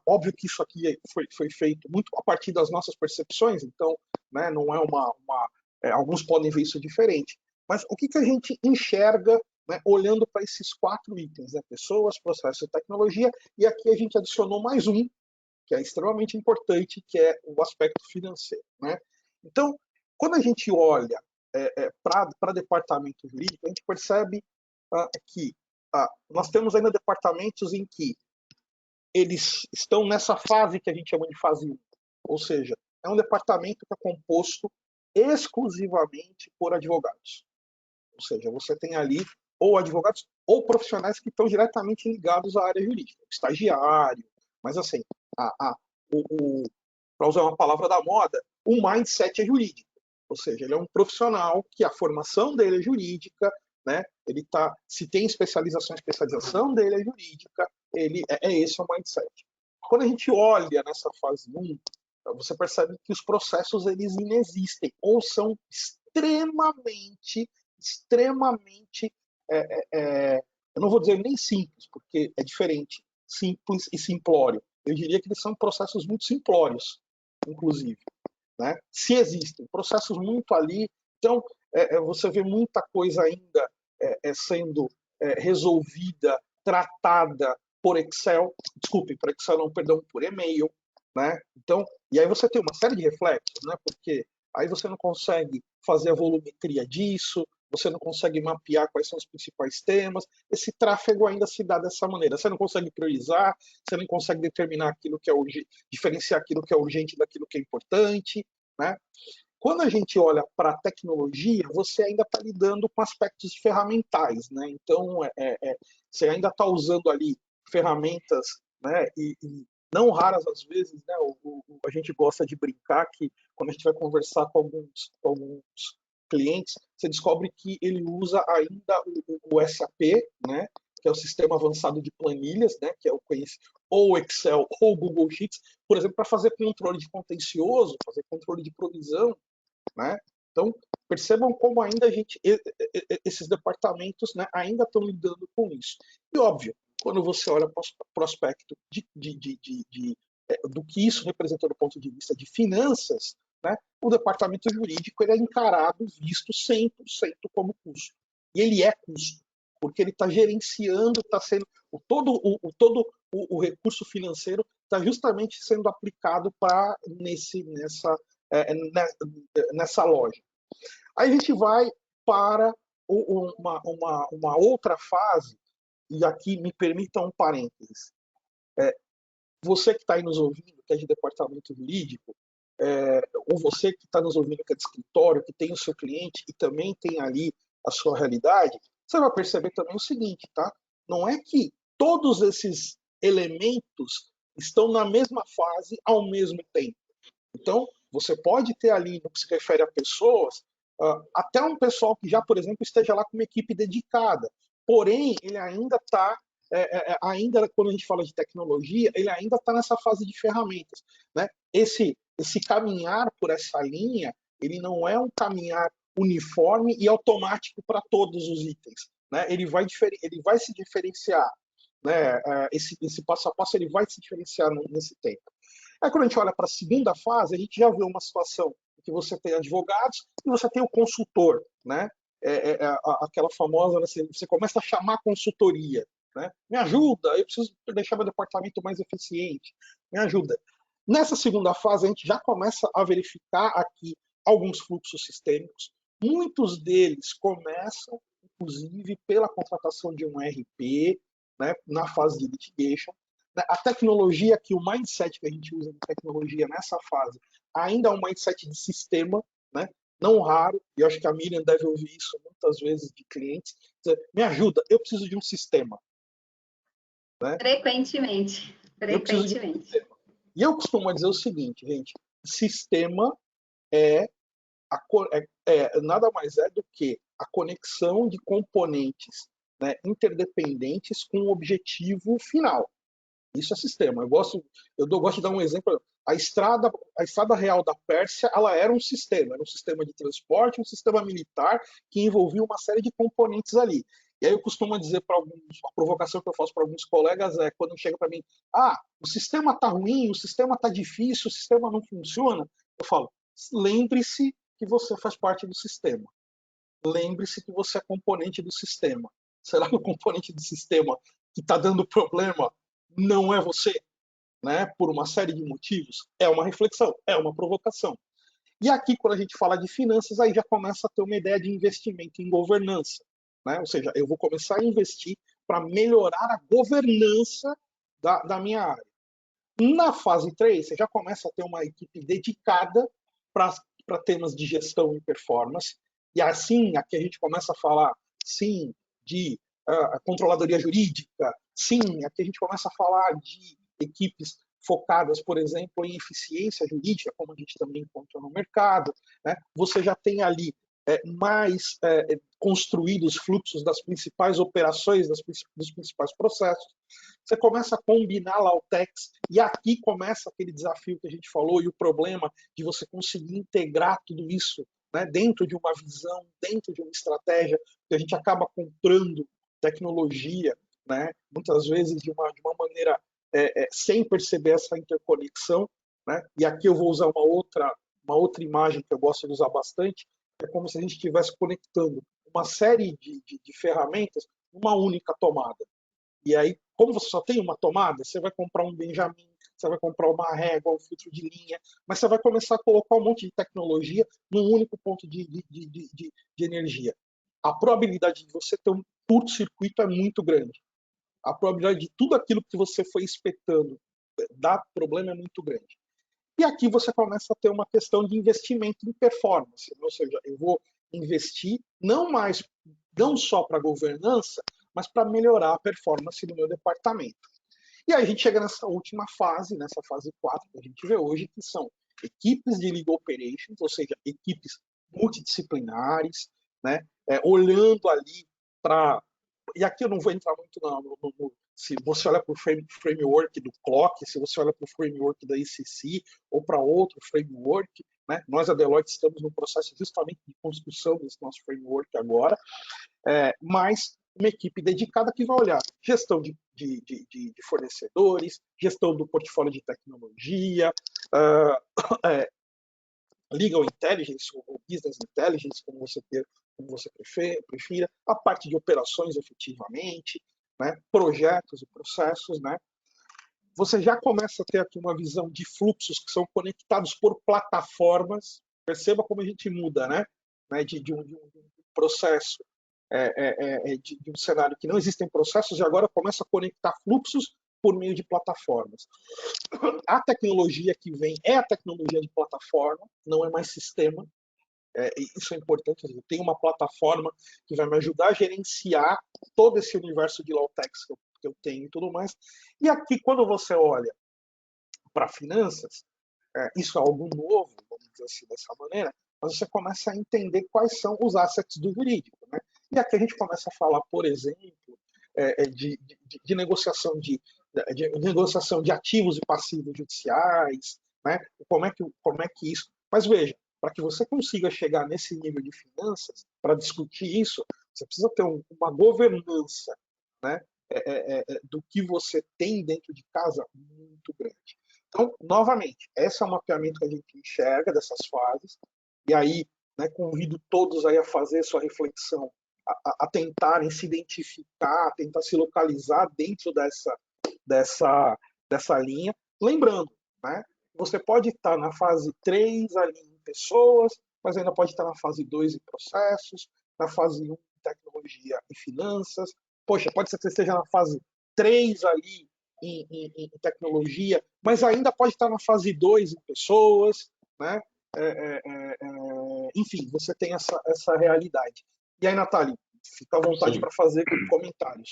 Óbvio que isso aqui foi feito muito a partir das nossas percepções, então, né, não é alguns podem ver isso diferente. Mas o que a gente enxerga, né, olhando para esses 4 itens, né, pessoas, processos e tecnologia, e aqui a gente adicionou mais um, que é extremamente importante, que é o aspecto financeiro, né? Então, quando a gente olha para departamento jurídico, a gente percebe que nós temos ainda departamentos em que eles estão nessa fase que a gente chama de fase 1, ou seja, é um departamento que é composto exclusivamente por advogados. Ou seja, você tem ali ou advogados ou profissionais que estão diretamente ligados à área jurídica, estagiário, mas assim, para usar uma palavra da moda, o mindset é jurídico. Ou seja, ele é um profissional que a formação dele é jurídica, né? Ele se tem especialização, a especialização dele é jurídica, esse é o mindset. Quando a gente olha nessa fase 1, você percebe que os processos eles inexistem ou são extremamente, eu não vou dizer nem simples, porque é diferente, simples e simplório. Eu diria que eles são processos muito simplórios, inclusive, né? Se existem processos muito ali, então você vê muita coisa ainda sendo resolvida, tratada por Excel, por Excel não, perdão, por e-mail, né? Então, e aí você tem uma série de reflexos, né? Porque aí você não consegue fazer a volumetria disso, você não consegue mapear quais são os principais temas, esse tráfego ainda se dá dessa maneira. Você não consegue priorizar, você não consegue determinar aquilo que é urgente, diferenciar aquilo que é urgente daquilo que é importante, né? Quando a gente olha para a tecnologia, você ainda está lidando com aspectos ferramentais, né? Então, você ainda está usando ali ferramentas, né? E não raras às vezes, né? A gente gosta de brincar que quando a gente vai conversar com alguns clientes, você descobre que ele usa ainda o SAP, né? Que é o Sistema Avançado de Planilhas, né? Que é ou o Excel ou o Google Sheets, por exemplo, para fazer controle de contencioso, fazer controle de provisão, né? Então, percebam como ainda esses departamentos, né, ainda estão lidando com isso. E, óbvio, quando você olha para o aspecto do que isso representa do ponto de vista de finanças, né, o departamento jurídico ele é encarado, visto 100% como custo. E ele é custo, porque ele está gerenciando, está sendo todo o recurso financeiro está justamente sendo aplicado nessa loja. Aí a gente vai para uma outra fase, e aqui me permita um parênteses. Você que está aí nos ouvindo, que é de departamento jurídico, ou você que está nos ouvindo, que é de escritório, que tem o seu cliente e também tem ali a sua realidade, você vai perceber também o seguinte, tá? Não é que todos esses elementos estão na mesma fase ao mesmo tempo. Então, você pode ter ali, no que se refere a pessoas, até um pessoal que já, por exemplo, esteja lá com uma equipe dedicada. Porém, ele ainda está, ainda quando a gente fala de tecnologia, ele ainda está nessa fase de ferramentas, né? Esse caminhar por essa linha, ele não é um caminhar uniforme e automático para todos os itens, né? Ele vai se diferenciar, né? Esse passo a passo ele vai se diferenciar nesse tempo. Aí, quando a gente olha para a segunda fase, a gente já vê uma situação em que você tem advogados e você tem o consultor, né? Aquela famosa, você começa a chamar a consultoria, né? Me ajuda, eu preciso deixar meu departamento mais eficiente, me ajuda. Nessa segunda fase, a gente já começa a verificar aqui alguns fluxos sistêmicos. Muitos deles começam, inclusive, pela contratação de um RP, né, na fase de litigation. A tecnologia aqui, o mindset que a gente usa de tecnologia nessa fase, ainda é um mindset de sistema, né? não raro, e eu acho que a Miriam deve ouvir isso muitas vezes de clientes, dizer, me ajuda, eu preciso de um sistema. Né? Frequentemente. Eu preciso de um sistema. E eu costumo dizer o seguinte, gente, sistema nada mais é do que a conexão de componentes, né, interdependentes com um objetivo final. Isso é sistema. Eu gosto de dar um exemplo. A estrada real da Pérsia, ela era um sistema de transporte, um sistema militar que envolvia uma série de componentes ali. E aí eu costumo dizer para alguns, a provocação que eu faço para alguns colegas é quando chega para mim, o sistema está ruim, o sistema está difícil, o sistema não funciona. Eu falo, lembre-se que você faz parte do sistema. Lembre-se que você é componente do sistema. Será que o componente do sistema que está dando problema não é você? Né? Por uma série de motivos? É uma reflexão, é uma provocação. E aqui, quando a gente fala de finanças, aí já começa a ter uma ideia de investimento em governança. Né? Ou seja, eu vou começar a investir para melhorar a governança da minha área. Na fase 3, você já começa a ter uma equipe dedicada para temas de gestão e performance. E assim, aqui a gente começa a falar, sim, de controladoria jurídica, sim, aqui a gente começa a falar de equipes focadas, por exemplo, em eficiência jurídica, como a gente também encontra no mercado. Né? Você já tem ali mais construídos fluxos das principais operações, dos principais processos. Você começa a combinar Lautex, e aqui começa aquele desafio que a gente falou e o problema de você conseguir integrar tudo isso, né, dentro de uma visão, dentro de uma estratégia, que a gente acaba comprando tecnologia, né, muitas vezes de uma maneira sem perceber essa interconexão. Né, e aqui eu vou usar uma outra imagem que eu gosto de usar bastante, é como se a gente estivesse conectando uma série de ferramentas numa única tomada. E aí, como você só tem uma tomada, você vai comprar um Benjamin, você vai comprar uma régua, um filtro de linha, mas você vai começar a colocar um monte de tecnologia num único ponto de energia. A probabilidade de você ter um curto-circuito é muito grande. A probabilidade de tudo aquilo que você foi espetando dar problema é muito grande. E aqui você começa a ter uma questão de investimento em performance, ou seja, eu vou investir não só para governança, mas para melhorar a performance do meu departamento. E aí a gente chega nessa última fase, nessa fase 4 que a gente vê hoje, que são equipes de legal operations, ou seja, equipes multidisciplinares, né, olhando ali para... E aqui eu não vou entrar muito se você olha para o framework do Clock, se você olha para o framework da ICC ou para outro framework, né? Nós, a Deloitte, estamos no processo justamente de construção desse nosso framework agora, mas uma equipe dedicada que vai olhar gestão de fornecedores, gestão do portfólio de tecnologia, legal intelligence ou business intelligence, como você prefira, a parte de operações efetivamente, né, projetos e processos, né. Você já começa a ter aqui uma visão de fluxos que são conectados por plataformas. Perceba como a gente muda, né, de um processo, de um cenário que não existem processos, e agora começa a conectar fluxos por meio de plataformas. A tecnologia que vem é a tecnologia de plataforma, não é mais sistema. Isso é importante. Tem uma plataforma que vai me ajudar a gerenciar todo esse universo de Lautex que eu tenho e tudo mais. E aqui, quando você olha para finanças, isso é algo novo, vamos dizer assim, dessa maneira, mas você começa a entender quais são os assets do jurídico. Né? E aqui a gente começa a falar, por exemplo, de negociação de ativos e passivos judiciais, né? Como é que isso... Mas veja, para que você consiga chegar nesse nível de finanças, para discutir isso, você precisa ter uma governança, né, do que você tem dentro de casa muito grande. Então, novamente, esse é o mapeamento que a gente enxerga dessas fases, e aí, né, convido todos aí a fazer sua reflexão, a tentarem se identificar, a tentar se localizar dentro dessa linha. Lembrando, né, você pode estar na fase 3 ali em pessoas, mas ainda pode estar na fase 2 em processos, na fase 1 em tecnologia e finanças. Poxa, pode ser que você esteja na fase 3 ali em tecnologia, mas ainda pode estar na fase 2 em pessoas, né? enfim, você tem essa realidade. E aí, Natália, fica à vontade para fazer comentários.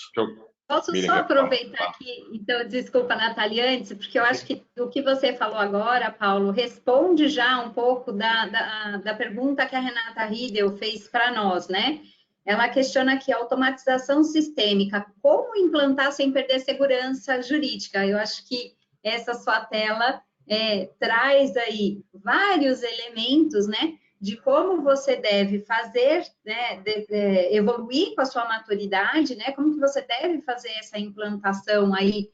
Posso só aproveitar aqui, então, desculpa, Natália, antes, porque eu acho que o que você falou agora, Paulo, responde já um pouco da pergunta que a Renata Riedel fez para nós, né? Ela questiona aqui a automatização sistêmica, como implantar sem perder segurança jurídica? Eu acho que essa sua tela traz aí vários elementos, né? De como você deve fazer, né, evoluir com a sua maturidade, né, como que você deve fazer essa implantação aí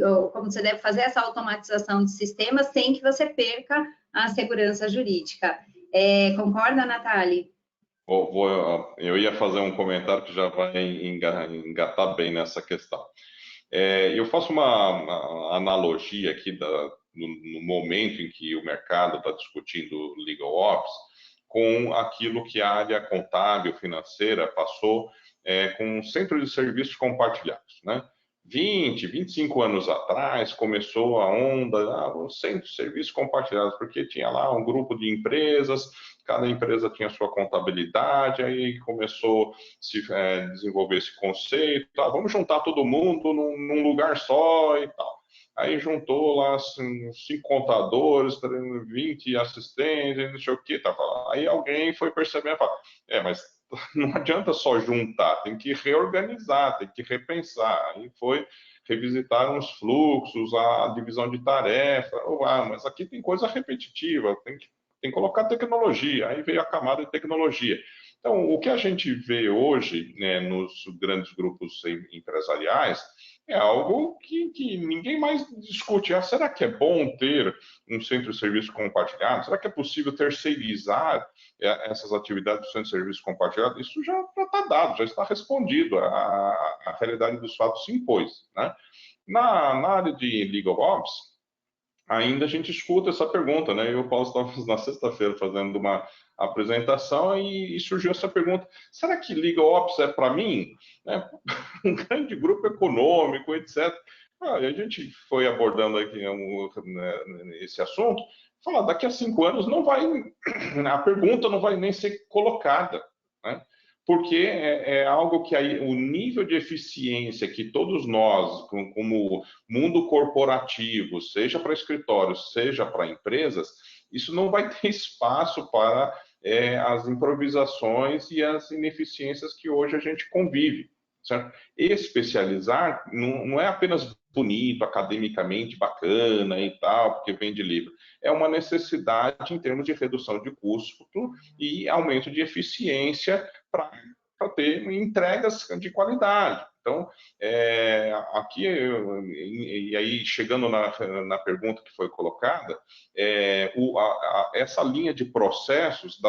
ou como você deve fazer essa automatização de sistemas sem que você perca a segurança jurídica. Concorda, Natália? Eu ia fazer um comentário que já vai engatar bem nessa questão. Eu faço uma analogia aqui no momento em que o mercado está discutindo Legal Ops com aquilo que a área contábil financeira passou com um centro de serviços compartilhados, né? 25 anos atrás começou a onda do centro de serviços compartilhados, porque tinha lá um grupo de empresas, cada empresa tinha sua contabilidade, aí começou a se desenvolver esse conceito, vamos juntar todo mundo num lugar só e tal. Aí juntou lá assim, 5 contadores, 20 assistentes, não sei o que, tá. Aí alguém foi perceber e falou, mas não adianta só juntar, tem que reorganizar, tem que repensar. Aí foi revisitar os fluxos, a divisão de tarefa, mas aqui tem coisa repetitiva, tem que colocar tecnologia. Aí veio a camada de tecnologia. Então, o que a gente vê hoje, né, nos grandes grupos empresariais é algo que ninguém mais discute. Será que é bom ter um centro de serviço compartilhado? Será que é possível terceirizar essas atividades do centro de serviço compartilhado? Isso já está dado, já está respondido. A realidade dos fatos se impôs, né? Na área de Legal Ops, ainda a gente escuta essa pergunta, né? Eu e o Paulo estávamos na sexta-feira fazendo uma apresentação e surgiu essa pergunta: será que Legal Ops é para mim? Um grande grupo econômico, etc. A gente foi abordando aqui esse assunto. Falar, daqui a 5 anos a pergunta não vai nem ser colocada, né? Porque é algo que aí, o nível de eficiência que todos nós, como mundo corporativo, seja para escritórios, seja para empresas, isso não vai ter espaço para as improvisações e as ineficiências que hoje a gente convive, certo? Especializar não é apenas bonito, academicamente bacana e tal, porque vem de livro. É uma necessidade em termos de redução de custo e aumento de eficiência para ter entregas de qualidade. Então, aqui, e aí chegando na pergunta que foi colocada, essa linha de processos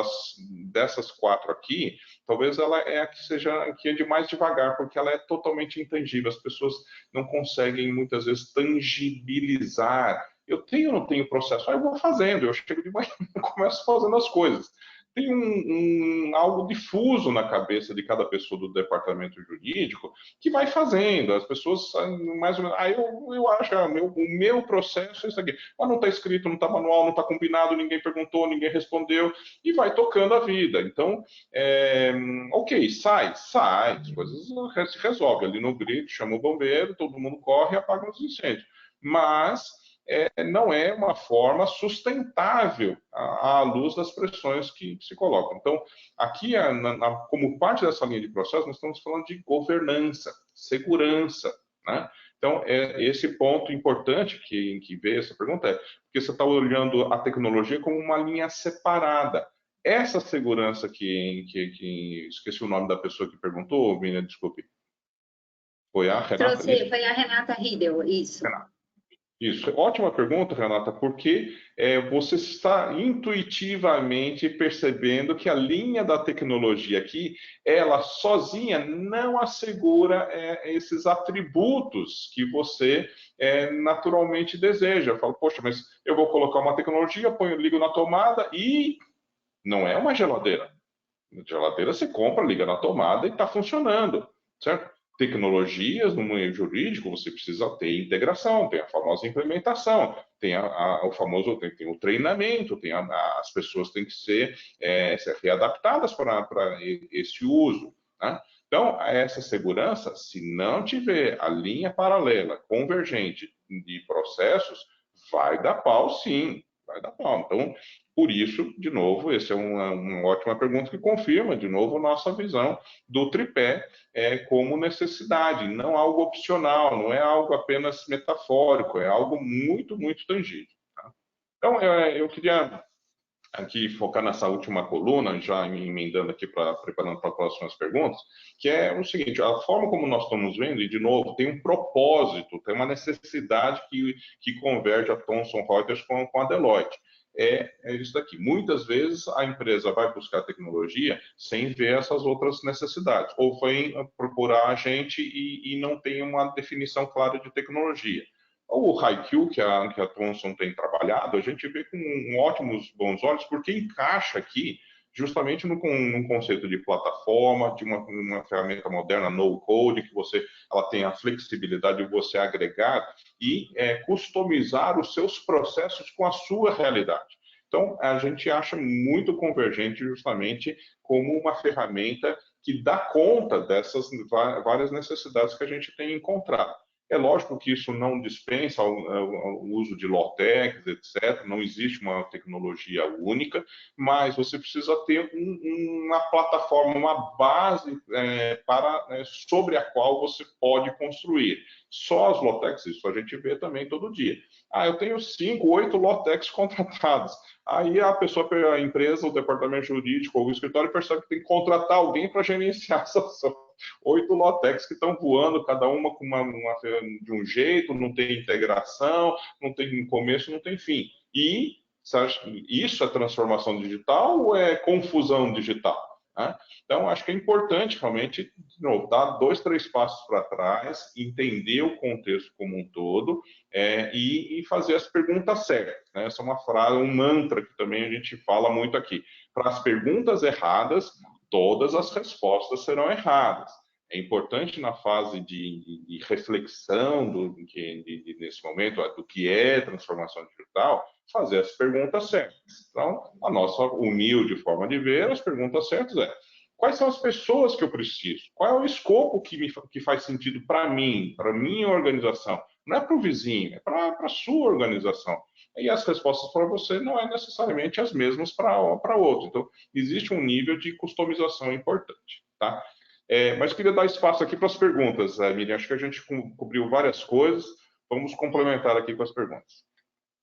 dessas 4 aqui, talvez ela é a que seja que ande mais devagar, porque ela é totalmente intangível. As pessoas não conseguem muitas vezes tangibilizar. Eu tenho ou não tenho processo? Eu vou fazendo, eu chego de manhã e começo fazendo as coisas. Tem algo difuso na cabeça de cada pessoa do departamento jurídico que vai fazendo. As pessoas, mais ou menos, eu acho que o meu processo é isso aqui. Não está escrito, não está manual, não está combinado, ninguém perguntou, ninguém respondeu, e vai tocando a vida. Então, ok, sai, as coisas se resolvem. Ali no grito, chama o bombeiro, todo mundo corre e apaga os incêndios. Mas não é uma forma sustentável à luz das pressões que se colocam. Então, aqui, como parte dessa linha de processo, nós estamos falando de governança, segurança, né? Então, esse ponto importante que vê essa pergunta porque você está olhando a tecnologia como uma linha separada. Essa segurança esqueci o nome da pessoa que perguntou, Vina, desculpe. Foi a Renata? Foi a Renata Riedel, isso. Renata. Isso, ótima pergunta, Renata, porque você está intuitivamente percebendo que a linha da tecnologia aqui, ela sozinha não assegura esses atributos que você naturalmente deseja. Eu falo, poxa, mas eu vou colocar uma tecnologia, ligo na tomada e não é uma geladeira. Geladeira você compra, liga na tomada e está funcionando, certo? tecnologias no meio jurídico, você precisa ter integração, tem a famosa implementação, tem o famoso tem o treinamento, as pessoas têm que ser readaptadas para esse uso, né? Então, essa segurança, se não tiver a linha paralela, convergente de processos, vai dar pau, sim, vai dar pau. Então, por isso, de novo, essa é uma ótima pergunta que confirma, de novo, nossa visão do tripé como necessidade, não algo opcional, não é algo apenas metafórico, é algo muito, muito tangível. Tá? Então, eu queria aqui focar nessa última coluna, já me emendando aqui, preparando para as próximas perguntas, que é o seguinte: a forma como nós estamos vendo, e de novo, tem um propósito, tem uma necessidade que converge a Thomson Reuters com a Deloitte. É isso daqui. Muitas vezes a empresa vai buscar tecnologia sem ver essas outras necessidades, ou vem procurar a gente e não tem uma definição clara de tecnologia. O HiQ que a Thomson tem trabalhado, a gente vê com ótimos bons olhos, porque encaixa aqui justamente num conceito de plataforma, de uma ferramenta moderna no-code, que ela tem a flexibilidade de você agregar e customizar os seus processos com a sua realidade. Então, a gente acha muito convergente justamente como uma ferramenta que dá conta dessas várias necessidades que a gente tem encontrado. É lógico que isso não dispensa o uso de low-techs, etc. Não existe uma tecnologia única, mas você precisa ter uma plataforma, uma base sobre a qual você pode construir. Só as low-techs, isso a gente vê também todo dia. Eu tenho 5, 8 low-techs contratados. Aí a pessoa, a empresa, o departamento jurídico ou o escritório percebe que tem que contratar alguém para gerenciar essas 8 low-techs que estão voando, cada uma de um jeito, não tem integração, não tem começo, não tem fim. E isso é transformação digital ou é confusão digital? Né? Então, acho que é importante realmente, de novo, dar 2, 3 passos para trás, entender o contexto como um todo e fazer as perguntas certas. Né? Essa é uma frase, um mantra que também a gente fala muito aqui. Para as perguntas erradas, todas as respostas serão erradas. É importante na fase de reflexão nesse momento do que é transformação digital, fazer as perguntas certas. Então, a nossa humilde forma de ver as perguntas certas quais são as pessoas que eu preciso? Qual é o escopo que faz sentido para mim, para a minha organização? Não é para o vizinho, é para a sua organização. E as respostas para você não é necessariamente as mesmas para outro. Então, existe um nível de customização importante, tá? Mas queria dar espaço aqui para as perguntas, Miriam. Acho que a gente cobriu várias coisas. Vamos complementar aqui com as perguntas.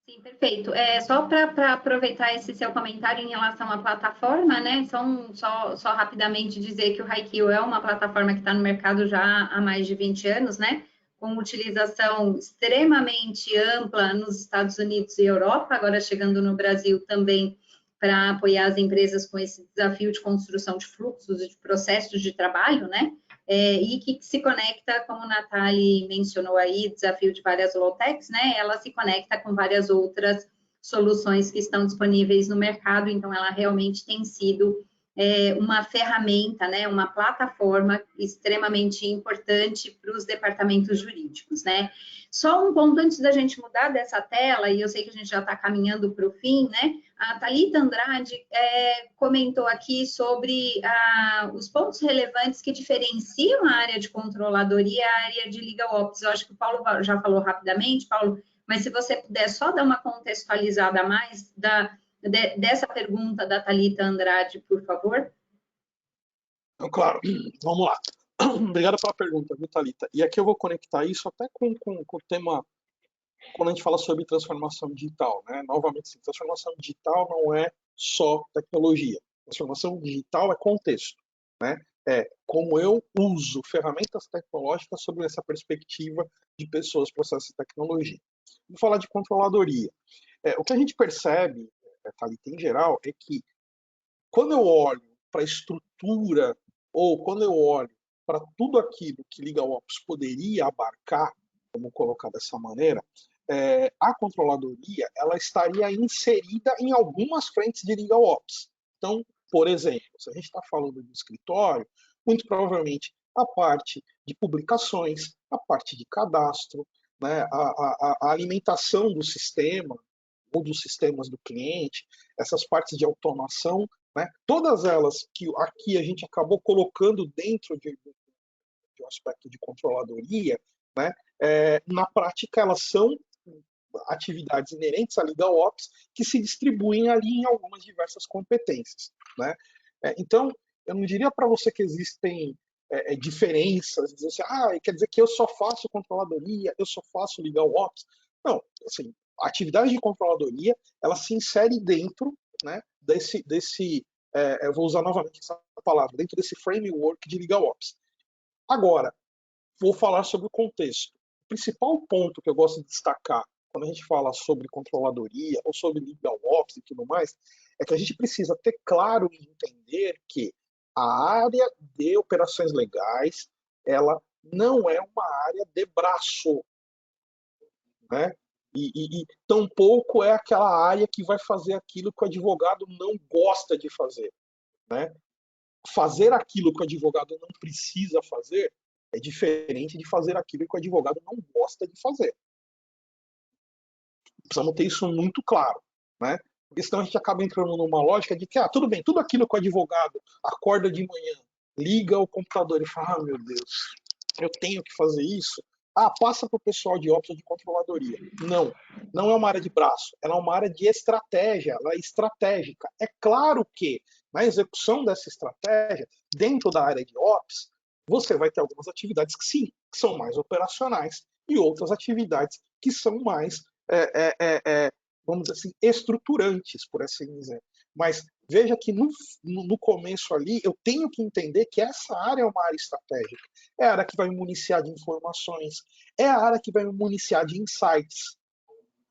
Sim, perfeito. Só para aproveitar esse seu comentário em relação à plataforma, né? Só rapidamente dizer que o HiQ é uma plataforma que está no mercado já há mais de 20 anos, né? Com utilização extremamente ampla nos Estados Unidos e Europa, agora chegando no Brasil também para apoiar as empresas com esse desafio de construção de fluxos e de processos de trabalho, né? E que se conecta, como a Nathalie mencionou aí, desafio de várias low-techs, né? Ela se conecta com várias outras soluções que estão disponíveis no mercado, então ela realmente tem sido uma ferramenta, né, uma plataforma extremamente importante para os departamentos jurídicos, né? Só um ponto antes da gente mudar dessa tela, e eu sei que a gente já está caminhando para o fim, né? A Thalita Andrade comentou aqui sobre os pontos relevantes que diferenciam a área de controladoria e a área de legal ops. Eu acho que o Paulo já falou rapidamente, Paulo, mas se você puder só dar uma contextualizada a mais dessa pergunta da Thalita Andrade, por favor. Então, claro, vamos lá. Obrigado pela pergunta, viu, Thalita? E aqui eu vou conectar isso até com o tema, quando a gente fala sobre transformação digital, né? Novamente, sim, transformação digital não é só tecnologia. Transformação digital é contexto, né? É como eu uso ferramentas tecnológicas sobre essa perspectiva de pessoas, processos e tecnologia. Vou falar de controladoria. O que a gente percebe, Thalita, em geral, é que quando eu olho para a estrutura ou quando eu olho para tudo aquilo que LegalOps poderia abarcar, vamos colocar dessa maneira, a controladoria ela estaria inserida em algumas frentes de LegalOps. Então, por exemplo, se a gente está falando de escritório, muito provavelmente a parte de publicações, a parte de cadastro, né, a alimentação do sistema ou dos sistemas do cliente, essas partes de automação, né, todas elas que aqui a gente acabou colocando dentro de um aspecto de controladoria, né, na prática elas são atividades inerentes à Legal Ops que se distribuem ali em algumas diversas competências, né? Então, eu não diria para você que existem diferenças, dizer assim, quer dizer que eu só faço controladoria, eu só faço Legal Ops. Não, assim, a atividade de controladoria, ela se insere dentro, né, eu vou usar novamente essa palavra, dentro desse framework de Legal Ops. Agora, vou falar sobre o contexto. O principal ponto que eu gosto de destacar quando a gente fala sobre controladoria ou sobre Legal Ops e tudo mais, é que a gente precisa ter claro e entender que a área de operações legais, ela não é uma área de braço, né? E tampouco é aquela área que vai fazer aquilo que o advogado não gosta de fazer, né? Fazer aquilo que o advogado não precisa fazer é diferente de fazer aquilo que o advogado não gosta de fazer. Precisamos ter isso muito claro, né? Porque senão a gente acaba entrando numa lógica de que, tudo bem, tudo aquilo que o advogado acorda de manhã, liga o computador e fala, meu Deus, eu tenho que fazer isso. Passa para o pessoal de Ops ou de controladoria. Não é uma área de braço, ela é uma área de estratégia, ela é estratégica. É claro que na execução dessa estratégia, dentro da área de Ops, você vai ter algumas atividades que sim, que são mais operacionais e outras atividades que são mais vamos dizer assim, estruturantes, por assim dizer. Mas veja que no começo ali, eu tenho que entender que essa área é uma área estratégica. É a área que vai me municiar de informações, é a área que vai me municiar de insights,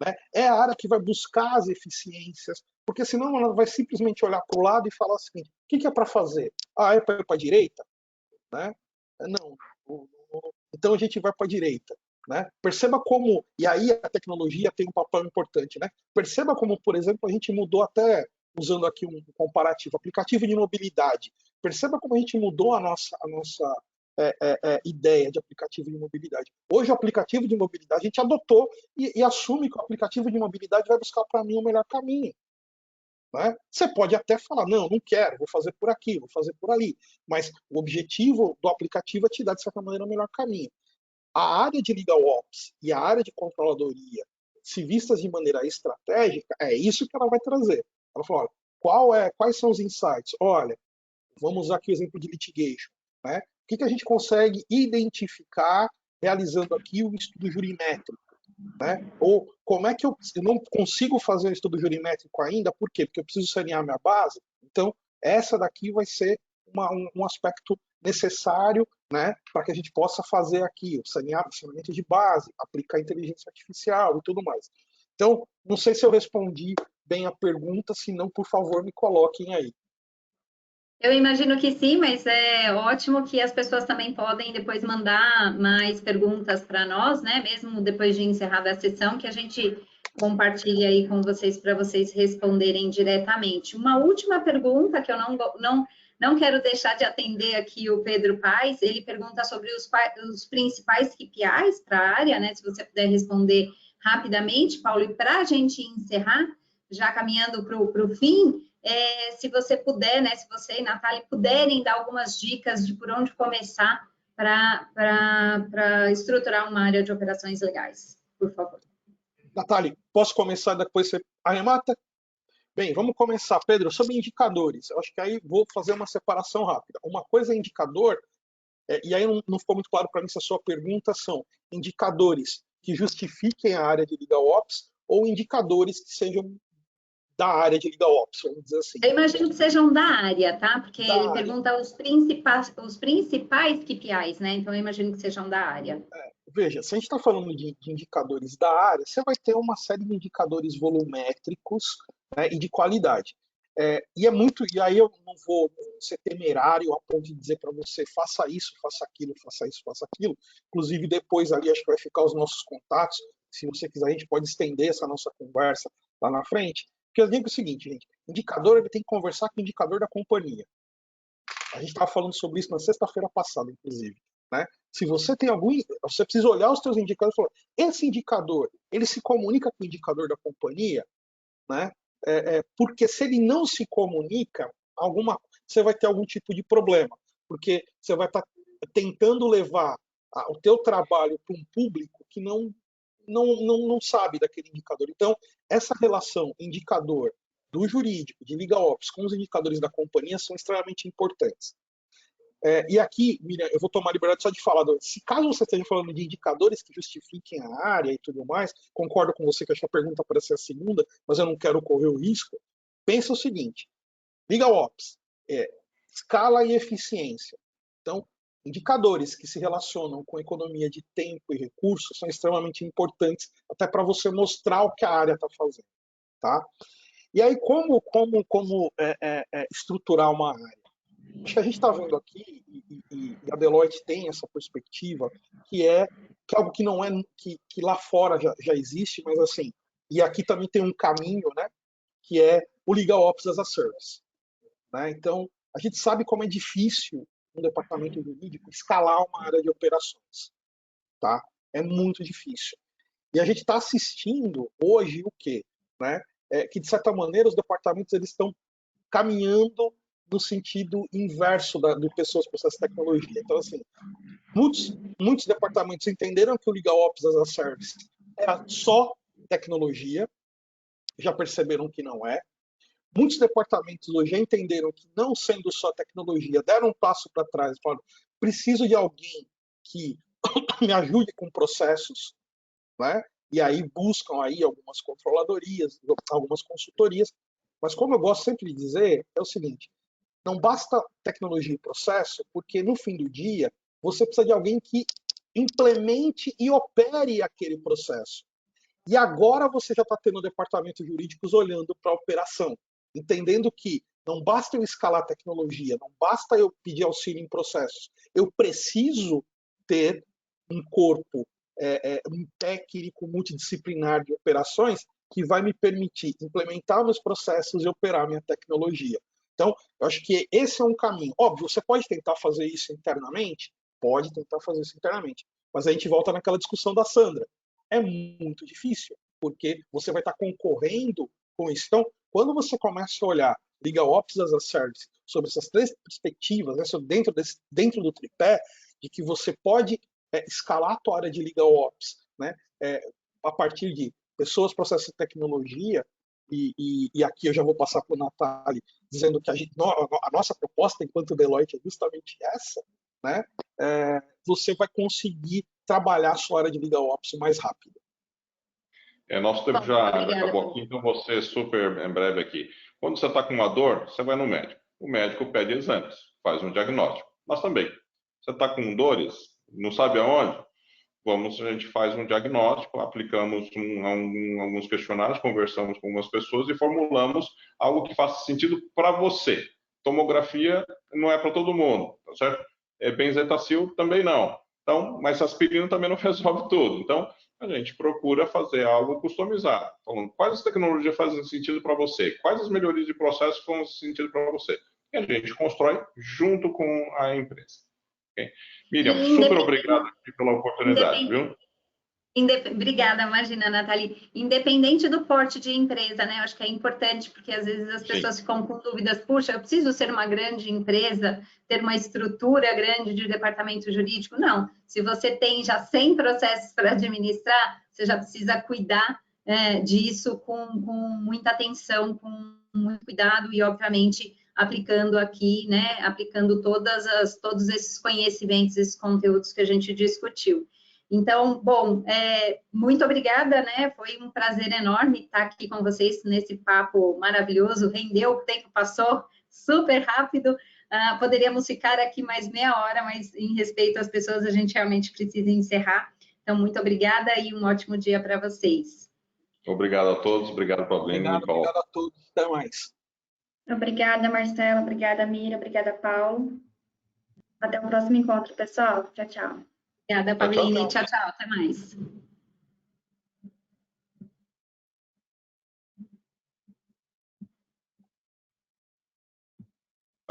né? É a área que vai buscar as eficiências, porque senão ela vai simplesmente olhar para o lado e falar assim, o que é para fazer? É para ir para a direita? Né? Não. Então a gente vai para a direita. Né? Perceba como, e aí a tecnologia tem um papel importante, né? Perceba como, por exemplo, a gente mudou até, usando aqui um comparativo, aplicativo de mobilidade. Perceba como a gente mudou a nossa ideia de aplicativo de mobilidade. Hoje o aplicativo de mobilidade a gente adotou e assume que o aplicativo de mobilidade vai buscar para mim o melhor caminho. Né? Você pode até falar, não quero, vou fazer por aqui, vou fazer por ali. Mas o objetivo do aplicativo é te dar, de certa maneira, o melhor caminho. A área de Legal Ops e a área de controladoria, se vistas de maneira estratégica, é isso que ela vai trazer. Ela fala, quais são os insights? Olha, vamos usar aqui o exemplo de litigation. Né? O que a gente consegue identificar realizando aqui o estudo jurimétrico? Né? Ou como é que eu não consigo fazer o estudo jurimétrico ainda? Por quê? Porque eu preciso sanear minha base. Então, essa daqui vai ser um aspecto necessário, né, para que a gente possa fazer aqui o saneamento de base, aplicar inteligência artificial e tudo mais. Então, não sei se eu respondi bem a pergunta, se não, por favor, me coloquem aí. Eu imagino que sim, mas é ótimo que as pessoas também podem depois mandar mais perguntas para nós, né? Mesmo depois de encerrada a sessão, que a gente compartilhe aí com vocês para vocês responderem diretamente. Uma última pergunta que eu não quero deixar de atender aqui o Pedro Paes, ele pergunta sobre os principais KPIs para a área, né? Se você puder responder rapidamente, Paulo, e para a gente encerrar, já caminhando para o fim, se você puder, né? Se você e Natália puderem dar algumas dicas de por onde começar para estruturar uma área de operações legais, por favor. Natália, posso começar, depois você arremata? Bem, vamos começar, Pedro, sobre indicadores. Eu acho que aí vou fazer uma separação rápida. Uma coisa é indicador, e aí não ficou muito claro para mim se a sua pergunta são indicadores que justifiquem a área de Legal Ops ou indicadores que sejam da área de Legal Ops, vamos dizer assim. Eu imagino que sejam da área, tá? Porque ele pergunta os principais KPIs, né? Então eu imagino que sejam da área. Veja, se a gente está falando de indicadores da área, você vai ter uma série de indicadores volumétricos, né, e de qualidade. E aí eu não vou ser temerário a ponto de dizer para você faça isso, faça aquilo, faça isso, faça aquilo. Inclusive depois ali acho que vai ficar os nossos contatos. Se você quiser a gente pode estender essa nossa conversa lá na frente. Porque eu digo o seguinte, gente, indicador ele tem que conversar com o indicador da companhia. A gente estava falando sobre isso na sexta-feira passada, inclusive. Né? Se você tem algum, você precisa olhar os seus indicadores e falar, esse indicador, ele se comunica com o indicador da companhia, né? Porque se ele não se comunica, você vai ter algum tipo de problema, porque você vai estar tentando levar o teu trabalho para um público que não sabe daquele indicador. Então, essa relação indicador do jurídico, de Legal Ops, com os indicadores da companhia são extremamente importantes. E aqui, Miriam, eu vou tomar a liberdade só de falar, se caso você esteja falando de indicadores que justifiquem a área e tudo mais, concordo com você que essa pergunta parece ser a segunda, mas eu não quero correr o risco. Pensa o seguinte, Legal Ops, escala e eficiência. Então, indicadores que se relacionam com economia de tempo e recursos são extremamente importantes, até para você mostrar o que a área está fazendo. Tá? E aí, como estruturar uma área? Acho que a gente está vendo aqui, e a Deloitte tem essa perspectiva, que é algo que não é que lá fora já existe, mas assim, e aqui também tem um caminho, né, que é o Legal Ops as a Service. Né? Então, a gente sabe como é difícil um departamento jurídico escalar uma área de operações. Tá? É muito difícil. E a gente está assistindo hoje o quê? Né? Que, de certa maneira, os departamentos eles estão caminhando no sentido inverso do pessoas, processos de tecnologia. Então, assim, muitos departamentos entenderam que o Legal Ops as a Service era só tecnologia, já perceberam que não é. Muitos departamentos hoje já entenderam que, não sendo só tecnologia, deram um passo para trás e falaram, preciso de alguém que me ajude com processos, né? E aí buscam aí algumas controladorias, algumas consultorias. Mas como eu gosto sempre de dizer, é o seguinte, não basta tecnologia e processo, porque no fim do dia, você precisa de alguém que implemente e opere aquele processo. E agora você já está tendo departamentos jurídicos olhando para a operação, entendendo que não basta eu escalar tecnologia, não basta eu pedir auxílio em processos, eu preciso ter um corpo um técnico multidisciplinar de operações que vai me permitir implementar meus processos e operar minha tecnologia. Então, eu acho que esse é um caminho. Óbvio, você pode tentar fazer isso internamente? Pode tentar fazer isso internamente. Mas a gente volta naquela discussão da Sandra. É muito difícil, porque você vai estar concorrendo com isso. Então, quando você começa a olhar Legal Ops as a Service sobre essas três perspectivas, né, dentro do tripé, de que você pode escalar a tua área de Legal Ops, né, a partir de pessoas, processos e tecnologia, e aqui eu já vou passar para o Natali, dizendo que a nossa proposta enquanto Deloitte é justamente essa, né, você vai conseguir trabalhar a sua área de Legal Ops mais rápido. Nosso tempo já acabou aqui, então vou ser super breve aqui. Quando você está com uma dor, você vai no médico. O médico pede exames, faz um diagnóstico. Nós também. Você está com dores, não sabe aonde? A gente faz um diagnóstico, aplicamos alguns questionários, conversamos com algumas pessoas e formulamos algo que faça sentido para você. Tomografia não é para todo mundo, tá certo? Benzetacil também não. Então, mas aspirina também não resolve tudo. Então, a gente procura fazer algo customizado. Falando quais as tecnologias fazem sentido para você, quais as melhorias de processo fazem sentido para você. E a gente constrói junto com a empresa. Okay? Miriam, super obrigado pela oportunidade, viu? Obrigada, imagina, Nathalie. Independente do porte de empresa, né? Eu acho que é importante, porque às vezes as pessoas ficam com dúvidas. Puxa, eu preciso ser uma grande empresa, ter uma estrutura grande de departamento jurídico? Não. Se você tem já 100 processos para administrar, você já precisa cuidar disso com muita atenção, com muito cuidado e, obviamente, aplicando aqui, né? Aplicando todos esses conhecimentos, esses conteúdos que a gente discutiu. Então, bom, muito obrigada, né? Foi um prazer enorme estar aqui com vocês nesse papo maravilhoso. Rendeu, o tempo passou super rápido. Poderíamos ficar aqui mais meia hora, mas em respeito às pessoas, a gente realmente precisa encerrar. Então, muito obrigada e um ótimo dia para vocês. Obrigado a todos, obrigado, Paulinho. Obrigado a todos, até mais. Obrigada, Marcela, obrigada, Mira, obrigada, Paulo. Até o próximo encontro, pessoal. Tchau, tchau. Obrigada, Pauline. Tchau, tchau. Até mais.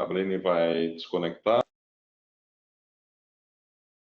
Pabline vai desconectar.